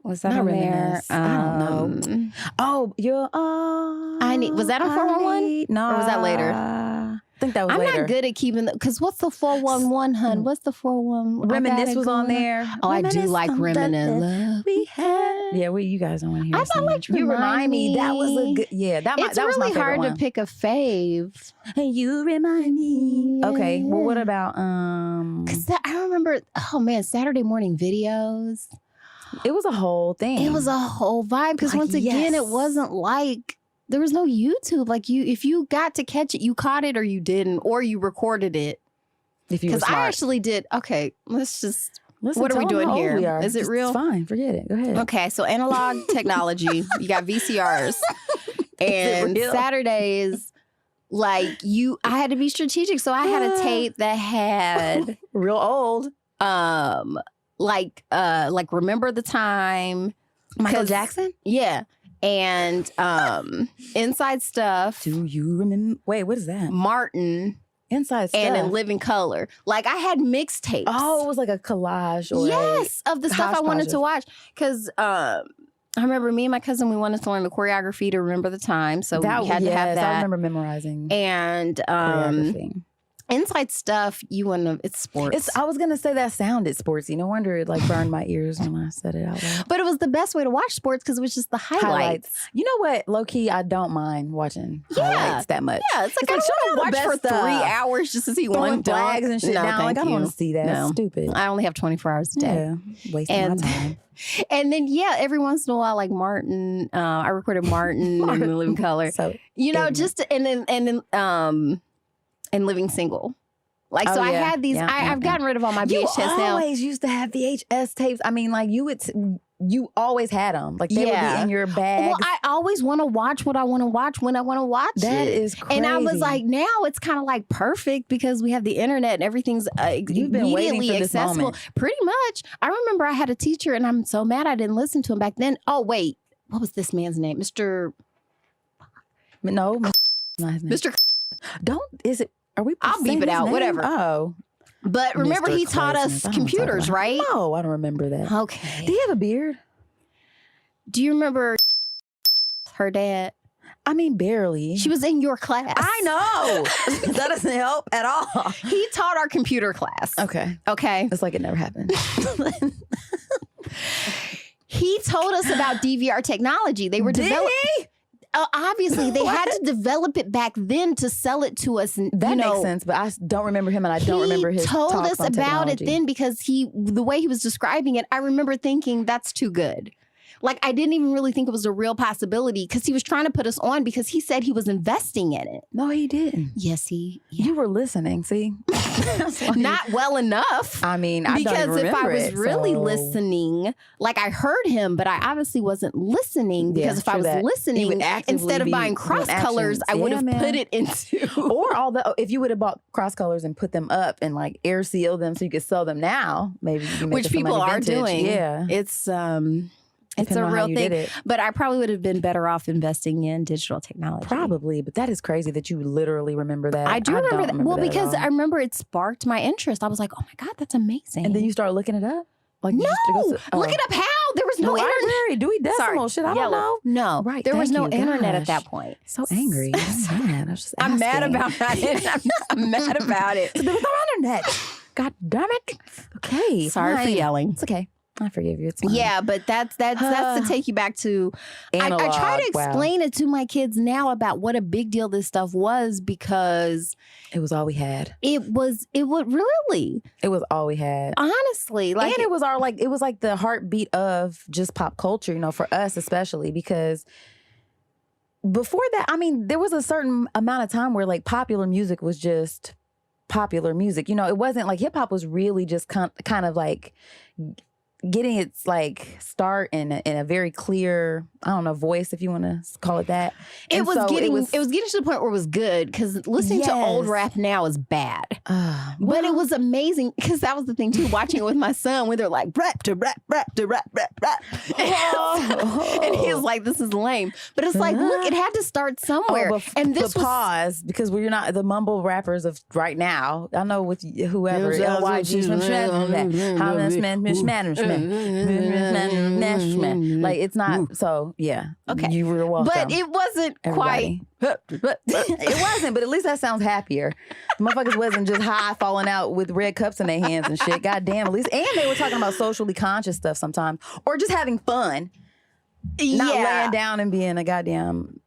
Was that not on there? Reminisce. I don't know. Oh, you're was that on 411? No. Or was that later? I think that was I'm later. not good at keeping because what's the 411, hun? What's the 411? Reminisce was on there. Oh, I do like Reminisce. Reminisce. We had. Yeah, you guys don't want to hear. I like You remind me. That was a good. Yeah, that It's that was my really favorite hard one. to pick a fave. And you remind me. Okay, well, what about Because I remember, oh man, Saturday morning videos. It was a whole thing. It was a whole vibe because Like, once again, yes. it wasn't like there was no YouTube. Like if you got to catch it, you caught it or you didn't, or you recorded it. If you were Because I smart. actually did. Okay, let's just. Listen, what are we tell them doing how old here? we are. Is it It's real? fine. Forget it. Go ahead. Okay, so analog technology. You got VCRs and real? Saturdays. Like I had to be strategic, so I had a tape that had Real old. like Remember the Time, Michael 'cause- Jackson? yeah, and Inside Stuff, Do you remember? Wait, what is that? Martin, Inside Stuff. and In Living Color. Like I had mixtapes. Oh, it was like a collage or yes, of the stuff I wanted hodgepodge to of- watch because. I remember me and my cousin, we wanted to learn the choreography to Remember the Time. So we had to have I that. remember memorizing And choreography. Inside Stuff, you wouldn't have, it's sports. I was gonna say that sounded sportsy. No wonder it like burned my ears when I said it out loud. but it was the best way to watch sports because it was just the highlights. You know what? Low key, I don't mind watching highlights that much. Yeah, it's like I show don't me want the to watch best for 3 stuff. hours just to see Throwing one dunk. flags and shit No, down. Like I thank don't want you. to see that. No. Stupid. I only have 24 hours a day. Yeah, wasting my time. And then, every once in a while, like Martin, I recorded Martin and The Living Color. So And Living Single. Like, so I had these, I've gotten rid of all my VHS you now. always used to have VHS tapes. I mean, like you always had them. Like they would be in your bag. Well, I always want to watch what I want to watch when I want to watch it. That is crazy. And I was like, now it's kind of like perfect because we have the internet and everything's You've been waiting immediately for this accessible. moment. Pretty much. I remember I had a teacher and I'm so mad I didn't listen to him back then. Oh, wait. What was this man's name? Mr. No, Mr. Are we? I'll beep saying it his out, name? whatever. Oh, But remember, Mr. he taught Clay us Smith. I don't know what I'm computers, talking right? about. No, I don't remember that. Okay. Did he have a beard? Do you remember her dad? I mean, barely. She was in your class. I know. That doesn't help at all. He taught our computer class. Okay. Okay. It's like it never happened. He told us about DVR technology. They were developing. Obviously, they had to develop it back then to sell it to us. And, That makes sense, but I don't remember him, and I don't remember his He told talks us on about technology. it then because the way he was describing it, I remember thinking that's too good. Like, I didn't even really think it was a real possibility because he was trying to put us on because he said he was investing in it. No, he didn't. Yes, You were listening, see? Not well enough. I mean, I don't because even if I remember was it, really so- listening, like I heard him, but I obviously wasn't listening because Yeah, if I true was that. You listening, would actively instead of be buying doing cross colors, actions. I would Yeah, have man. put it into. Or if you would have bought cross colors and put them up and like air seal them so you could sell them now, maybe you can make Which some people money are vintage. doing. Yeah, It's Depending a on how real you thing. did it. But I probably would have been better off investing in digital technology. probably. But that is crazy that you literally remember that. I do remember don't that. Well, at because all. I remember it sparked my interest. I was like, oh my God, that's amazing. And then you started looking it up. Like no, you used to go to- look it up how there was no internet. Library, Dewey Decimal shit. I don't know. No, Right. There was thank no you. internet at Gosh. that point. So angry. I'm just I'm mad asking. about it. I'm mad about it. There was no internet. God damn it. Okay. Sorry for fine. yelling. It's okay. I forgive you. It's fine. Yeah, but that's to take you back to. I try to explain it to my kids now about what a big deal this stuff was because It was all we had. it would really It was all we had. honestly like And it was it was like the heartbeat of just pop culture, you know, for us especially, because before that, I mean, there was a certain amount of time where like popular music was just popular music. You know, it wasn't like hip hop was really just kind of like getting its like start in a very clear, I don't know, voice, if you want to call it that. it And was so getting to the point where it was good because listening to old Yes. rap now is bad. But well, it was amazing because that was the thing too. Watching it with my son, where they're like rap to rap, rap to rap, rap, rap, and he's like, "This is lame." But it's like, look, it had to start somewhere. And this was pause because we're not the mumble rappers of right now. I know with whoever like it's not. So yeah, Okay. you were welcome. but it wasn't quite. It wasn't, but at least that sounds happier. Motherfuckers wasn't just high falling out with red cups in their hands and shit. God damn, at least. And they were talking about socially conscious stuff sometimes. Or just having fun. Not laying down and being a goddamn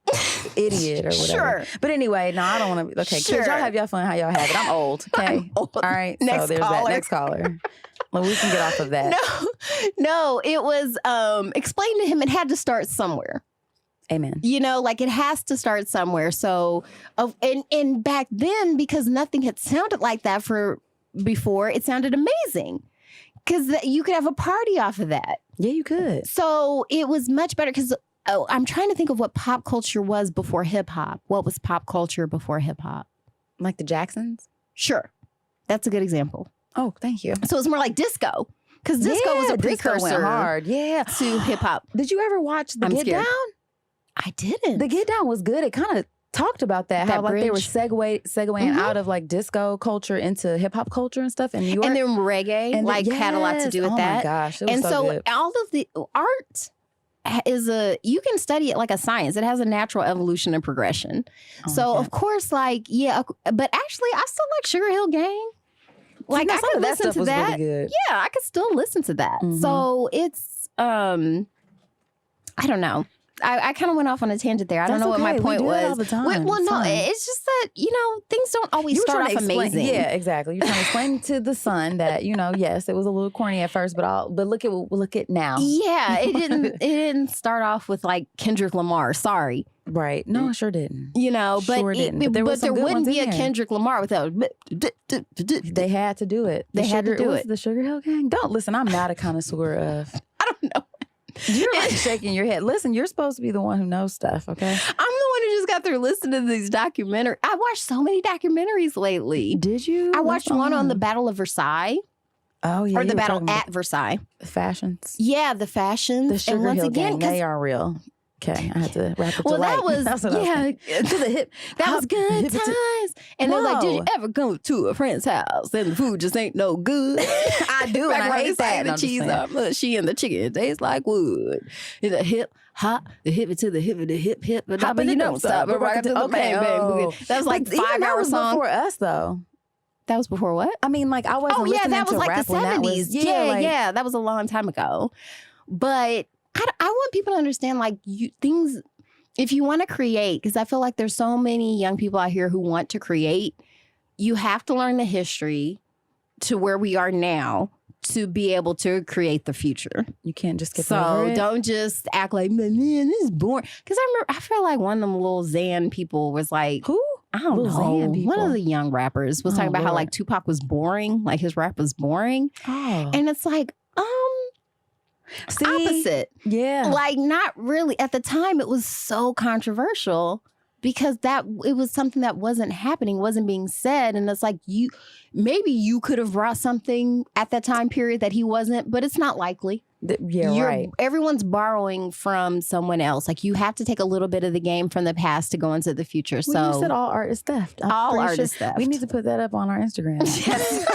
idiot or whatever. Sure. But anyway, no, I don't want to. Okay, Sure. kids, y'all have your fun how y'all have it. I'm old, okay? old. All right, Next so there's caller. that. Next caller. Well, we can get off of that. No, it was explained to him it had to start somewhere. Amen. You know, like it has to start somewhere. So, and back then, because nothing had sounded like that before, it sounded amazing. Because you could have a party off of that. Yeah, you could. So it was much better because I'm trying to think of what pop culture was before hip hop. What was pop culture before hip hop? Like the Jacksons? Sure. That's a good example. Oh, thank you. So it's more like disco. Because disco was a disco precursor went hard. Yeah. to hip hop. Did you ever watch The I'm Get scared. Down? I didn't. The Get Down was good. It kind of talked about that, how like they were segueing out of like disco culture into hip hop culture and stuff in New York. And then reggae had a lot to do with that. Oh my gosh. It was And so good. all of the art you can study it like a science. It has a natural evolution and progression. So of course, like, yeah, but actually I still like Sugar Hill Gang. Like I could listen to that. Really good. Yeah, I could still listen to that. So it's I don't know. I kind of went off on a tangent there. I don't know what my point was. All the time. Well, no, Fun. it's just that, you know, things don't always You were start trying off to explain, amazing. yeah, exactly. You're trying to explain to the son that, you know, yes, it was a little corny at first, but look at now. Yeah, it didn't start off with like Kendrick Lamar. Sorry. Right. No, it sure didn't. You know, but Sure didn't. But there was some there good wouldn't ones be in a there. Kendrick Lamar without. They had to do it. They had to do was it. The Sugar Hill Gang? Don't listen. I'm not a connoisseur of. I don't know. You're like shaking your head. Listen, you're supposed to be the one who knows stuff, okay? I'm the one who just got through listening to these documentaries. I watched so many documentaries lately. Did you? I watched one on the Battle of Versailles. Oh, yeah. Or the Battle at Versailles. Fashions. Yeah, the fashions. The Sugar and once Hill again, Gang. They are real. Okay, I had to wrap it to well, that light. was, That's what I was yeah, thinking. To the hip. that was good times. And they're like, did you Whoa. ever go to a friend's house and the food just ain't no good? I do, and I hate that. The No, I'm just cheese saying. up. Look, she and the chicken taste like wood. It's a hip hop, the hip to the hip, the hip, but Hop, but you don't stop. But rock it to the okay, bang bang boogie. That was like But even 5 that hour was song. before us, though. That was before what? I mean, like I wasn't Oh yeah, listening that was to like rap the when that 70s. was, Yeah, that was a long time ago. But I want people to understand, like, things. If you want to create, because I feel like there's so many young people out here who want to create, you have to learn the history to where we are now to be able to create the future. You can't just get So over it. don't just act like, man, this is boring. Because I feel like one of them little Xan people was like, Who? I don't Little know. Xan people. One of the young rappers was Oh, talking about how Lord. like Tupac was boring, like his rap was boring. Oh. And it's like, See? opposite. Yeah. Like, not really. At the time, it was so controversial because it was something that wasn't happening, wasn't being said. And it's like, maybe you could have brought something at that time period that he wasn't, but it's not likely. Right. Everyone's borrowing from someone else. Like, you have to take a little bit of the game from the past to go into the future. Well, So you said all art is theft. I'm all pretty art sure is theft. We need to put that up on our Instagram. Yes.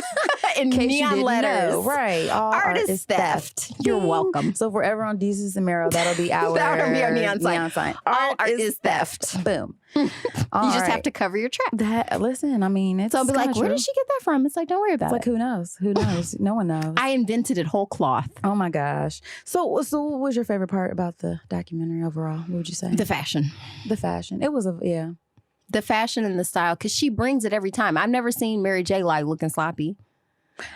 in neon letters. Know. Right. All art is theft. You're welcome. So if we're ever on Jesus and Mero, that'll be our neon sign. All art is theft. Boom. You just have to cover your track. Listen, I mean, it's so I'll be like, true. where did she get that from? It's like, don't worry about it. It's like, who knows? Who knows? No one knows. I invented it whole cloth. Oh my gosh. So what was your favorite part about the documentary overall? What would you say? The fashion. The fashion. It was the fashion and the style, because she brings it every time. I've never seen Mary J. like looking sloppy.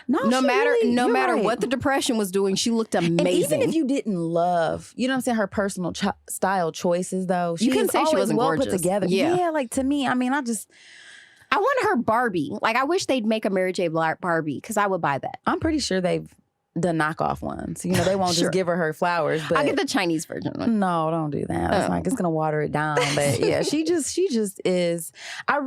No matter what the Depression was doing, she looked amazing. And even if you didn't love, you know what I'm saying, her personal style choices, though, you can say she wasn't well gorgeous. put together. Yeah, like to me, I mean, I want her Barbie. Like, I wish they'd make a Mary J. Barbie, because I would buy that. I'm pretty sure they've done knockoff ones. You know, they won't just give her flowers. But I'll get the Chinese version one. No, don't do that. It's like, it's gonna water it down. But yeah, she just is. I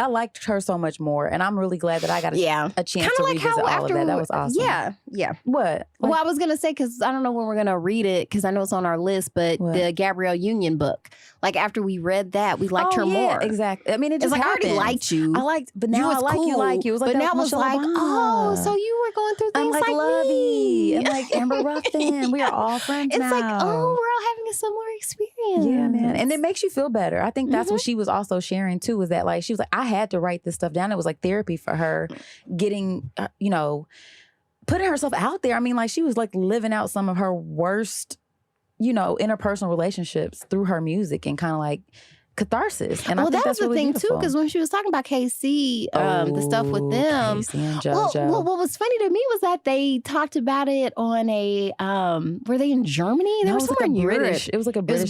liked her so much more, and I'm really glad that I got a chance to revisit all of that. That was awesome. Yeah. What? Well, I was gonna say, because I don't know when we're gonna read it, because I know it's on our list, but the Gabrielle Union book. Like, after we read that, we liked her more. Exactly. I mean, it just I already liked you. But now I like you. Like you. It was like, but now it was like, oh, so you were going through things like Lovey and like Amber Ruffin. We are all friends now. It's like, oh, we're all having a similar experience. Yeah, man. And it makes you feel better. I think that's what she was also sharing too, is that like, she was like, I had to write this stuff down. It was like therapy for her, getting, putting herself out there. I mean, like, she was like living out some of her worst, interpersonal relationships through her music and kind of like catharsis. And I think that was that's the really thing beautiful. too, because when she was talking about KC, the stuff with them, KC and JoJo. Well, what was funny to me was that they talked about it on a were they in Germany? They were somewhere in Europe. It was like a British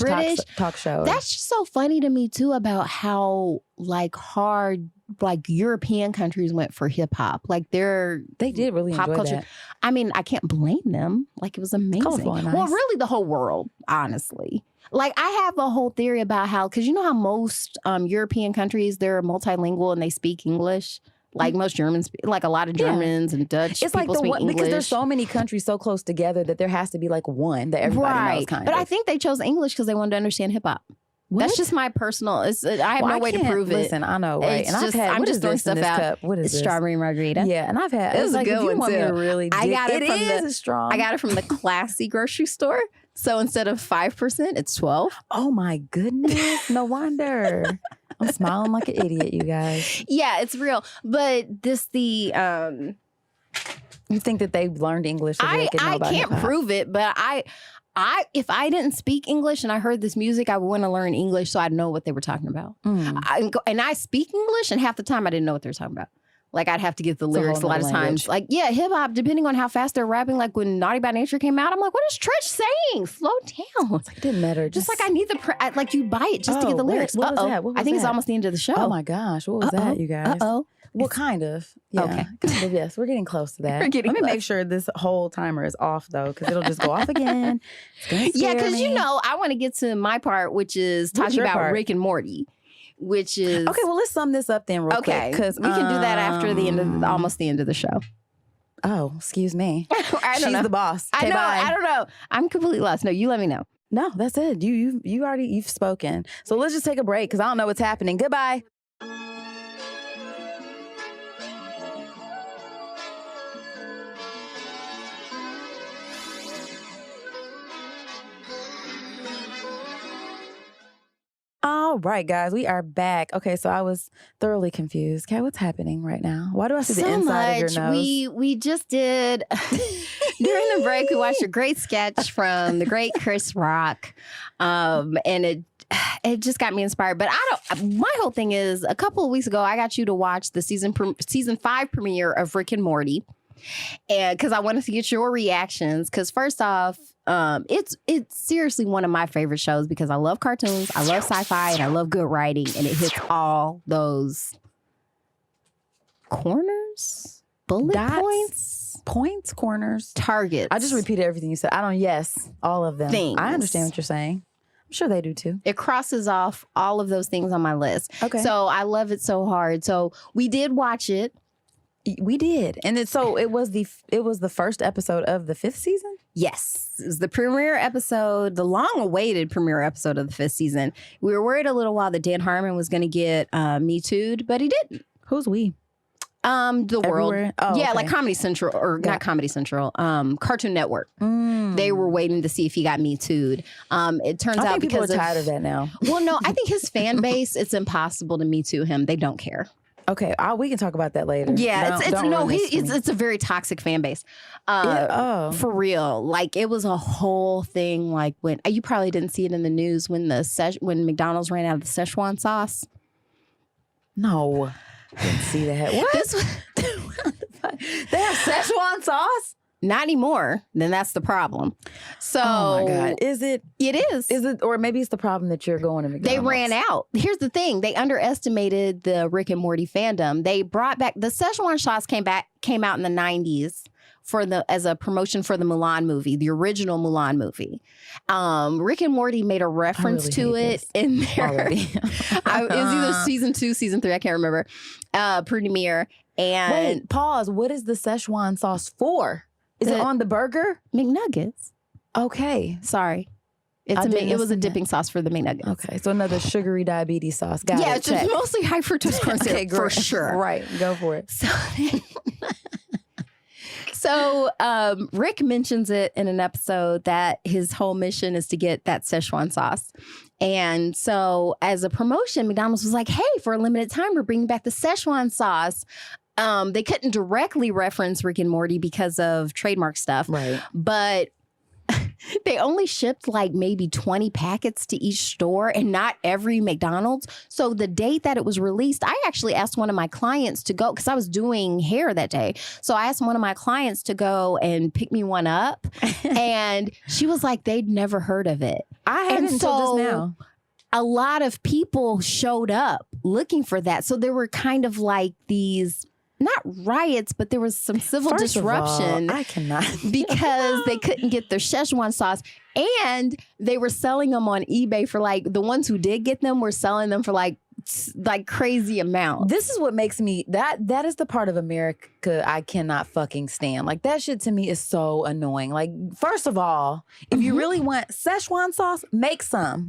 talk show. That's just so funny to me too, about how like hard like European countries went for hip hop. Like they did really pop enjoy culture. That. I mean, I can't blame them. Like, it was amazing. Colorful and nice. Well, really the whole world, honestly. Like, I have a whole theory about how, because you know how most European countries, they're multilingual and they speak English. Like most Germans, like a lot of Germans and Dutch it's people like speak English. Because there's so many countries so close together that there has to be like one that everybody knows kind of. But I think they chose English because they wanted to understand hip hop. That's just my personal. I have no way to prove it. Listen, I know, right? And I'm just throwing stuff out. Cup? What is this? Strawberry margarita. Yeah, and I've had. It was like, a good one too. Really I got it from strong. I got it from the classy grocery store. So instead of 5%, it's 12. Oh my goodness! No wonder. I'm smiling like an idiot, you guys. Yeah, it's real. But you think that they've learned English? So I can't prove it, but if I didn't speak English and I heard this music, I would want to learn English so I'd know what they were talking about. And I speak English, and half the time I didn't know what they were talking about. Like, I'd have to get the lyrics a lot of times. Like, hip hop, depending on how fast they're rapping, like when Naughty by Nature came out, I'm like, what is Tretch saying? Slow down. It's like, it didn't matter. Just like I need like you buy it just to get the lyrics. What was that? What was I think that? It's almost the end of the show. Oh my gosh. What was that, you guys? Well, kind of. Yeah. Okay. Kind of, yes. We're getting close to that. Let me make sure this whole timer is off, though, because it'll just go off again. Yeah, because I want to get to my part, which is talking about Rick and Morty. Which is okay. Well, let's sum this up then, real quick, because we can do that after the end of almost the end of the show. Oh, excuse me. She's the boss. I know. I don't know. I'm completely lost. No, you let me know. No, that's it. You've spoken. So let's just take a break because I don't know what's happening. Goodbye. All right, guys, we are back. Okay, so I was thoroughly confused. Kat, what's happening right now? Why do I see the inside of your nose? We just did during the break. We watched a great sketch from the great Chris Rock, and it just got me inspired. But my whole thing is, a couple of weeks ago, I got you to watch the season 5 premiere of Rick and Morty, and because I wanted to get your reactions. Because first off, it's seriously one of my favorite shows because I love cartoons, I love sci-fi, and I love good writing, and it hits all those corners, points, corners, targets. I just repeated everything you said. All of them. Things. I understand what you're saying. I'm sure they do too. It crosses off all of those things on my list. Okay. So I love it so hard. So we did watch it. We did. And it was the first episode of the 5th season? Yes. It was the premiere episode, the long-awaited premiere episode of the 5th season. We were worried a little while that Dan Harmon was going to get Me Too'd, but he didn't. Who's we? The world. Everywhere? Oh, yeah, okay. like Comedy Central, or not Comedy Central, Cartoon Network. They were waiting to see if he got Me Too'd. It turns I out think people because are tired of that now. Well, no, I think his fan base, it's impossible to Me Too him. They don't care. Okay, we can talk about that later. Yeah, Don't ruin this for me. it's a very toxic fan base. For real. Like, it was a whole thing. Like, when you probably didn't see it in the news when when McDonald's ran out of the Szechuan sauce. No, didn't see that. What? They have Szechuan sauce? Not anymore. Then that's the problem. So, oh my God, is it? It is. Is it? Or maybe it's the problem that you're going to McDonald's. They ran out. Here's the thing. They underestimated the Rick and Morty fandom. They brought back the Szechuan sauce came out in the 90s as a promotion for the Mulan movie, the original Mulan movie. Rick and Morty made a reference to it in there. Already. It was either season 2, season 3, I can't remember. Premiere. And wait, pause. What is the Szechuan sauce for? Is it on the burger? McNuggets. Okay. Sorry. It was a dipping sauce for the McNuggets. Okay, so another sugary diabetes sauce. Got it. Yeah, it's just mostly high fructose corn syrup for sure. Right, go for it. So Rick mentions it in an episode that his whole mission is to get that Szechuan sauce. And so as a promotion, McDonald's was like, hey, for a limited time, we're bringing back the Szechuan sauce. They couldn't directly reference Rick and Morty because of trademark stuff. Right. But they only shipped like maybe 20 packets to each store and not every McDonald's. So the date that it was released, I actually asked one of my clients to go because I was doing hair that day. So I asked one of my clients to go and pick me one up. And she was like, they'd never heard of it. I hadn't until just now. A lot of people showed up looking for that. So there were kind of like these... not riots, but there was some civil disruption. I cannot. Because they couldn't get their Szechuan sauce. And they were selling them on eBay for like, the ones who did get them were selling them for like crazy amounts. This is what makes me, that is the part of America I cannot fucking stand. Like, that shit to me is so annoying. Like, first of all, if you really want Szechuan sauce, make some.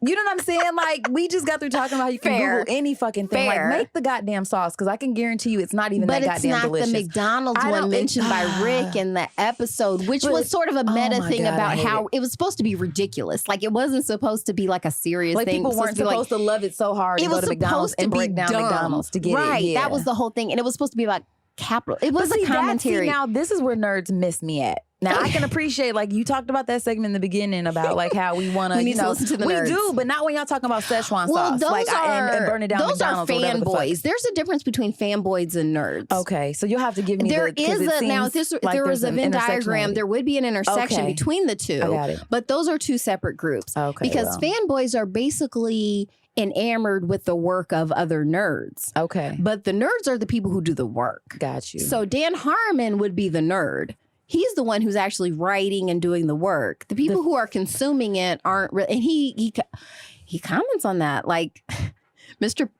You know what I'm saying? Like, we just got through talking about how you can Google any fucking thing. Fair. Like, make the goddamn sauce, because I can guarantee you it's not even that goddamn delicious. But it's not the McDonald's one mentioned by Rick in the episode, which was sort of a meta thing about how it was supposed to be ridiculous. Like, it wasn't supposed to be like a serious like, thing. People weren't supposed to love it so hard to go to McDonald's and break down McDonald's to get it. Right, yeah. that was the whole thing. And it was supposed to be about capital. It was a commentary. Now, this is where nerds miss me at. Now, I can appreciate, like, you talked about that segment in the beginning about, like, how we want to, listen to the nerds. We do, but not when y'all talking about Szechuan sauce. Those like, and burning down those McDonald's are fanboys. There's a difference between fanboys and nerds. Okay, so you'll have to give me there was a Venn diagram, there would be an intersection between the two. I got it. But those are two separate groups. Okay, because fanboys are basically enamored with the work of other nerds. Okay. But the nerds are the people who do the work. Got you. So Dan Harmon would be the nerd. He's the one who's actually writing and doing the work. The people who are consuming it aren't really, and he comments on that. Like,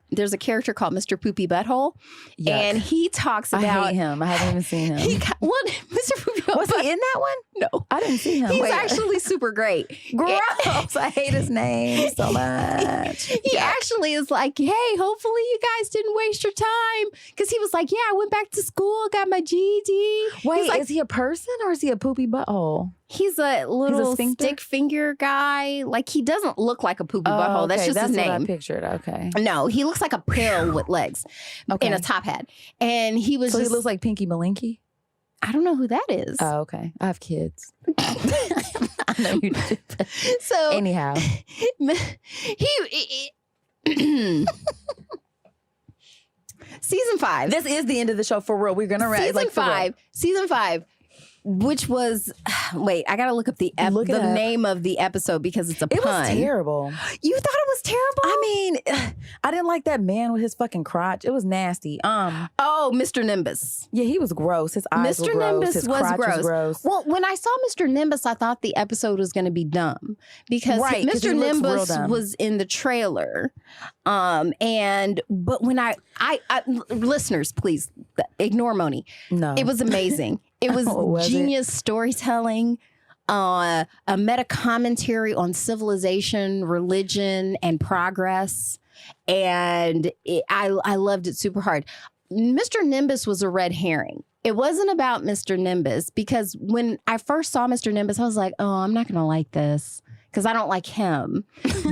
there's a character called Mr. Poopy Butthole. Yuck. And he talks about... I hate him. I haven't even seen him. Mr. Poopy Butthole. Was he in that one? No. I didn't see him. He's actually super great. Gross. I hate his name so much. He actually is like, hey, hopefully you guys didn't waste your time. Because he was like, yeah, I went back to school, got my GED. Wait, like, is he a person or is he a poopy butthole? He's a little stick finger guy. Like, he doesn't look like a poopy butthole. Okay. That's just his name. What I pictured. Okay. No, he looks like a pill with legs in a top hat. And he was he looks like Pinky Malinky? I don't know who that is. Oh, okay. I have kids. I know you do. So anyhow. Season 5. This is the end of the show for real. We're going to wrap. Season 5. Which was, wait, I gotta look up the name of the episode because it's a pun. It was terrible. You thought it was terrible? I mean, I didn't like that man with his fucking crotch. It was nasty. Oh, Mr. Nimbus. Yeah, he was gross. His eyes were gross. Mr. Nimbus his was gross. Well, when I saw Mr. Nimbus, I thought the episode was going to be dumb because Mr. Nimbus was in the trailer. But when I listeners, please ignore Moni. No, it was amazing. It was genius storytelling, a meta commentary on civilization, religion, and progress. And I loved it super hard. Mr. Nimbus was a red herring. It wasn't about Mr. Nimbus because when I first saw Mr. Nimbus, I was like, oh, I'm not going to like this because I don't like him.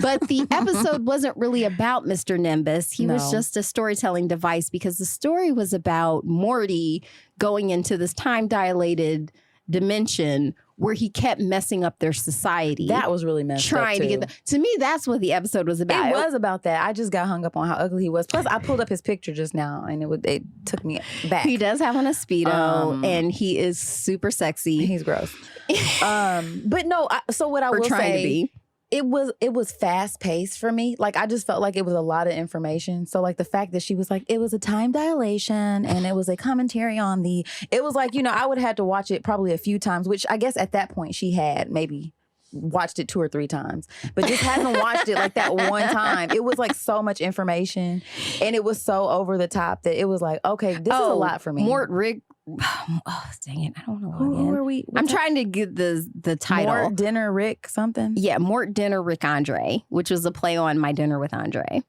But the episode wasn't really about Mr. Nimbus. He was just a storytelling device because the story was about Morty going into this time-dilated dimension where he kept messing up their society. That was really messed up, trying to get to me, that's what the episode was about. It was about that. I just got hung up on how ugly he was. Plus, I pulled up his picture just now, and it took me back. He does have on a Speedo, and he is super sexy. He's gross. But no, so what I will say, it was fast paced for me. Like, I just felt like it was a lot of information. So like the fact that she was like, it was a time dilation and it was a commentary on it was like, I would have had to watch it probably a few times, which I guess at that point she had maybe watched it 2 or 3 times, but just hadn't watched it like that one time. It was like so much information and it was so over the top that it was like, okay, this is a lot for me. Rick. Oh, dang it. I don't know. Who are we? I'm trying to get the title. Mort Dinner Rick something? Yeah, Mort Dinner Rick Andre, which was a play on My Dinner with Andre.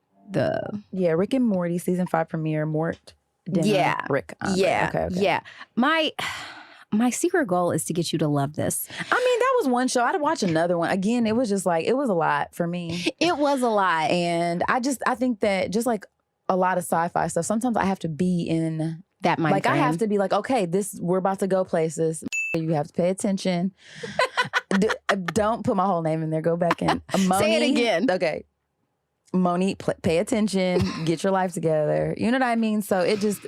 Rick and Morty season 5 premiere, Mort Dinner Rick Andre. Yeah, okay. Yeah. My secret goal is to get you to love this. I mean, that was one show. I'd watch another one. Again, it was just like, it was a lot for me. It was a lot. And I think that just like a lot of sci-fi stuff, sometimes I have to be in that mind frame. I have to be like, okay, we're about to go places. You have to pay attention. Don't put my whole name in there. Go back in. Moni, say it again. Okay. Moni, pay attention. Get your life together. You know what I mean? So it just,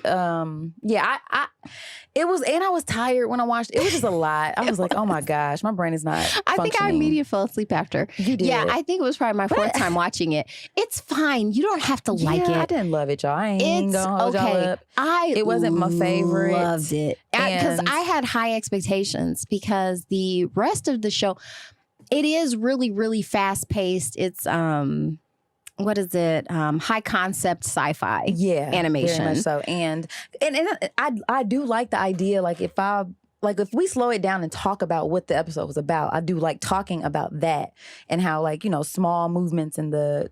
it was, and I was tired when I watched. It was just a lot. I was like, oh my gosh, my brain is not I think I immediately fell asleep after. You did? Yeah, I think it was probably my 4th time watching it. It's fine. You don't have to like it. I didn't love it, y'all. I ain't gonna hold y'all up. It wasn't my favorite. Loved it. Because I had high expectations because the rest of the show, it is really, really fast paced. It's, what is it? High concept sci-fi animation. Very much so. And I do like the idea, like if we slow it down and talk about what the episode was about, I do like talking about that and how like, small movements in the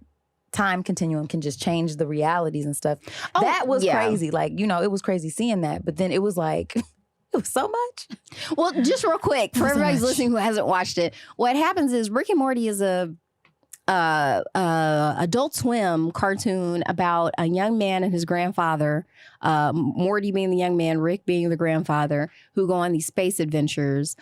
time continuum can just change the realities and stuff. Oh, that was crazy. Like, it was crazy seeing that. But then it was like, it was so much. Well, just real quick, for everybody listening who hasn't watched it, what happens is Rick and Morty is a Adult Swim cartoon about a young man and his grandfather, Morty being the young man, Rick being the grandfather, who go on these space adventures.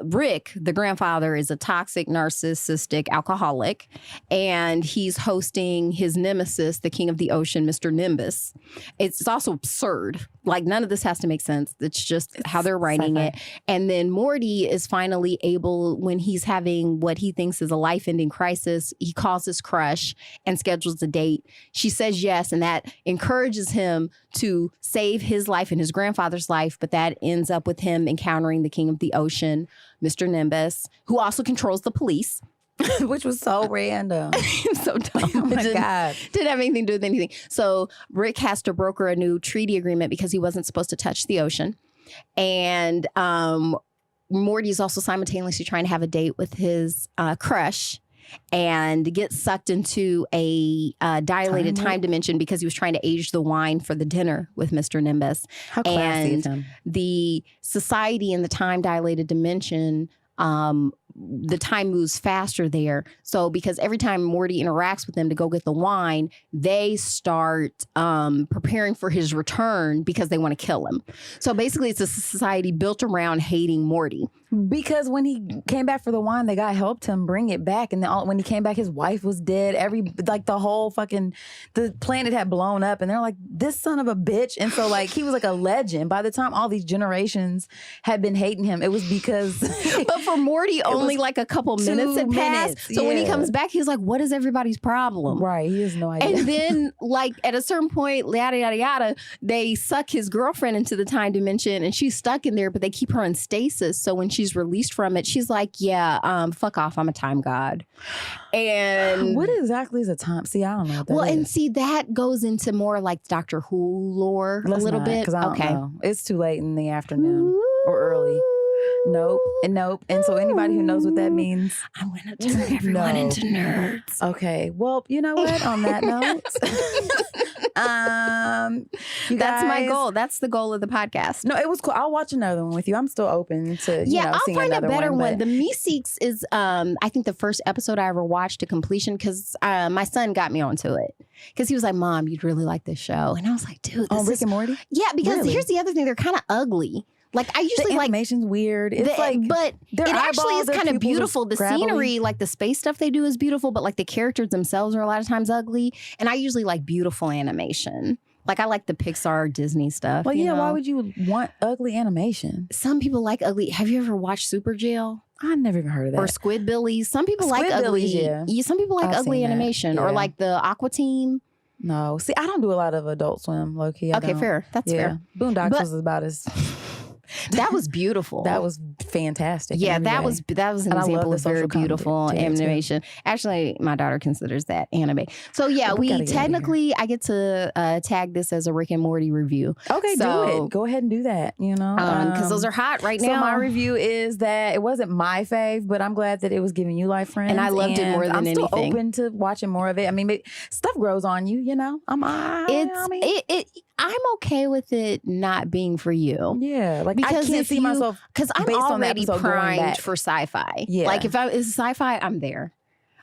Rick, the grandfather, is a toxic, narcissistic alcoholic, and he's hosting his nemesis, the king of the ocean, Mr. Nimbus. It's also absurd. Like, none of this has to make sense. It's just how they're writing it. And then Morty is finally able, when he's having what he thinks is a life-ending crisis, he calls his crush and schedules a date. She says yes, and that encourages him to save his life and his grandfather's life, but that ends up with him encountering the king of the ocean, Mr. Nimbus, who also controls the police. Which was so random. So dumb. Oh my God. Didn't have anything to do with anything. So Rick has to broker a new treaty agreement because he wasn't supposed to touch the ocean. And Morty's also simultaneously trying to have a date with his crush and get sucked into a dilated time dimension because he was trying to age the wine for the dinner with Mr. Nimbus. How classy of him. The society in the time dilated dimension, the time moves faster there. So because every time Morty interacts with them to go get the wine, they start preparing for his return because they want to kill him. So basically it's a society built around hating Morty. Because when he came back for the wine, the guy helped him bring it back. And then when he came back, his wife was dead. The whole the planet had blown up. And they're like, this son of a bitch. And so like, he was like a legend. By the time all these generations had been hating him, it was because... But for Morty, only like a couple minutes had passed. So when he comes back, he's like, what is everybody's problem? Right. He has no idea. And then like at a certain point, yada, yada, yada, they suck his girlfriend into the time dimension and she's stuck in there, but they keep her in stasis. So when she's released from it, she's like, fuck off, I'm a time god. And what exactly is a time? See, I don't know what that is. And see, that goes into more like Doctor Who lore a little bit. Because I don't know. It's too late in the afternoon or early. Nope. And nope. And so anybody who knows what that means, I'm going to turn everyone into nerds. Okay. Well, you know what? On that note, you That's my guys- goal. That's the goal of the podcast. No, it was cool. I'll watch another one with you. I'm still open to I'll seeing find a another better one. but- The Meeseeks is I think the first episode I ever watched to completion because my son got me onto it because he was like, Mom, you'd really like this show, and I was like, dude, this Rick and Morty. Yeah, because Really? here's the other thing, they're kind of ugly. Like I usually The like animation's weird. It's but their it actually eyeballs, is their kind of pupils are beautiful. The gravelly. scenery, like the space stuff they do is beautiful, but like the characters themselves are a lot of times ugly. And I usually like beautiful animation. Like I like the Pixar, Disney stuff. Well, you know? why would you want ugly animation? Some people like ugly. Have you ever watched Super Jail? I never even heard of that. Or Squidbillies? Some people like ugly. Squidbillies, yeah. Some people like I've ugly seen that, animation, or yeah. like the Aqua Team. No, see, I don't do a lot of Adult Swim, low key. Okay, fair. That's fair. Boondocks But- was about as. That was beautiful. That was fantastic. Yeah, in every that way. was an And I love example the of very social commentary beautiful too. animation. Actually, my daughter considers that anime. So yeah, We gotta we get out of technically I get to tag this as a Rick and Morty review. Okay, do So- it. Go ahead and do that. Because those are hot right So now. my review is that it wasn't my fave, but I'm glad that it was giving you life friends, And I loved it more than I'm still anything. open to watching more of it. I mean, stuff grows on you. I'm okay with it not being for you. Yeah, like I Because can't if see you- myself Because I'm based on the already episode going primed back. for sci-fi. Yeah. Like if it's sci-fi, I'm there.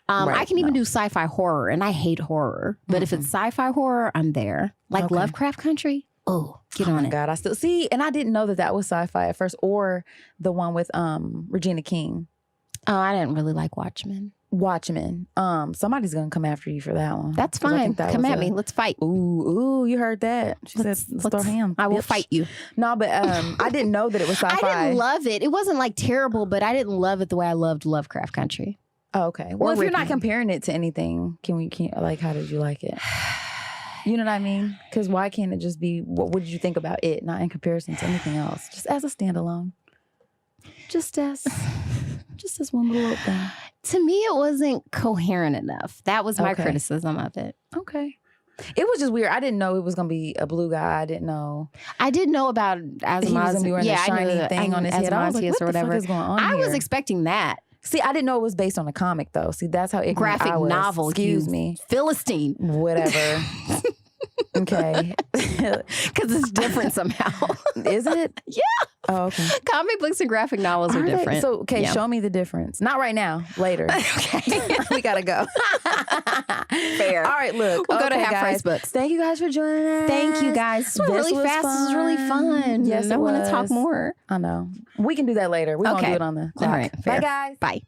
Right, I can even do sci-fi horror, and I hate horror. But if it's sci-fi horror, I'm there. Like Okay. Lovecraft Country. Oh, get oh on my it. God, I still see, and I didn't know that was sci-fi at first, or the one with Regina King, Oh, I didn't really like Watchmen. Watchmen. Somebody's gonna come after you for that one. That's 'Cause I fine. think that Come was at me. Let's fight. Ooh, you heard that? She said, "Let's throw hands." I will bitch." fight you. No, but I didn't know that it was sci-fi. I didn't love it. It wasn't like terrible, but I didn't love it the way I loved Lovecraft Country. Oh, okay. Well, Or if you're not Ricky. comparing it to anything, like, how did you like it? You know what I mean? Because why can't it just be, what did you think about it, not in comparison to anything else? Just as a standalone. Just as one little thing. To me, it wasn't coherent enough. That was my Okay. criticism of it. Okay. It was just weird. I didn't know it was going to be a blue guy. I didn't know. I did know about He was gonna be wearing a shiny thing on his head. I was like, what the fuck is going on I was here? expecting that. See, I didn't know it was based on a comic, though. See, that's how ignorant Graphic I was. novel. Excuse you me. Philistine. Whatever. Okay. Because it's different somehow. Is it? Yeah. Oh, okay. Comic books and graphic novels are Are they? different. So, okay, Yeah. show me the difference. Not right now. Later. Okay. We gotta go. Fair. All right, look. We'll go to okay, Half guys. Price Books. Thank you guys for joining us. Thank you guys. This went This really was fast. This was really fun. Yes, I it want to talk was. more. I know. We can do that later. We won't Okay. do it on the clock. All right. Bye, Fair. guys. Bye.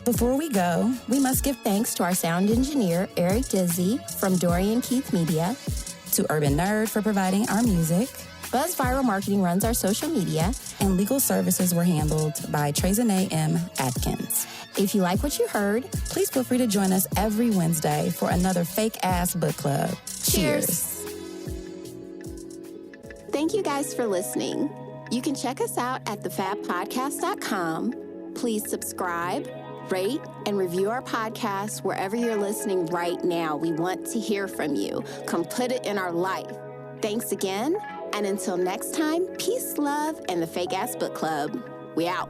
Before we go, we must give thanks to our sound engineer, Eric Dizzy from Dorian Keith Media, to Urban Nerd for providing our music. Buzz Viral Marketing runs our social media, and legal services were handled by Trezanae M. Atkins. If you like what you heard, please feel free to join us every Wednesday for another fake-ass book club. Cheers. Thank you guys for listening. You can check us out at thefabpodcast.com. Please subscribe, rate, and review our podcast wherever you're listening right now. We want to hear from you. Come put it in our life. Thanks again, and until next time, peace, love, and the Fake Ass Book Club. We out.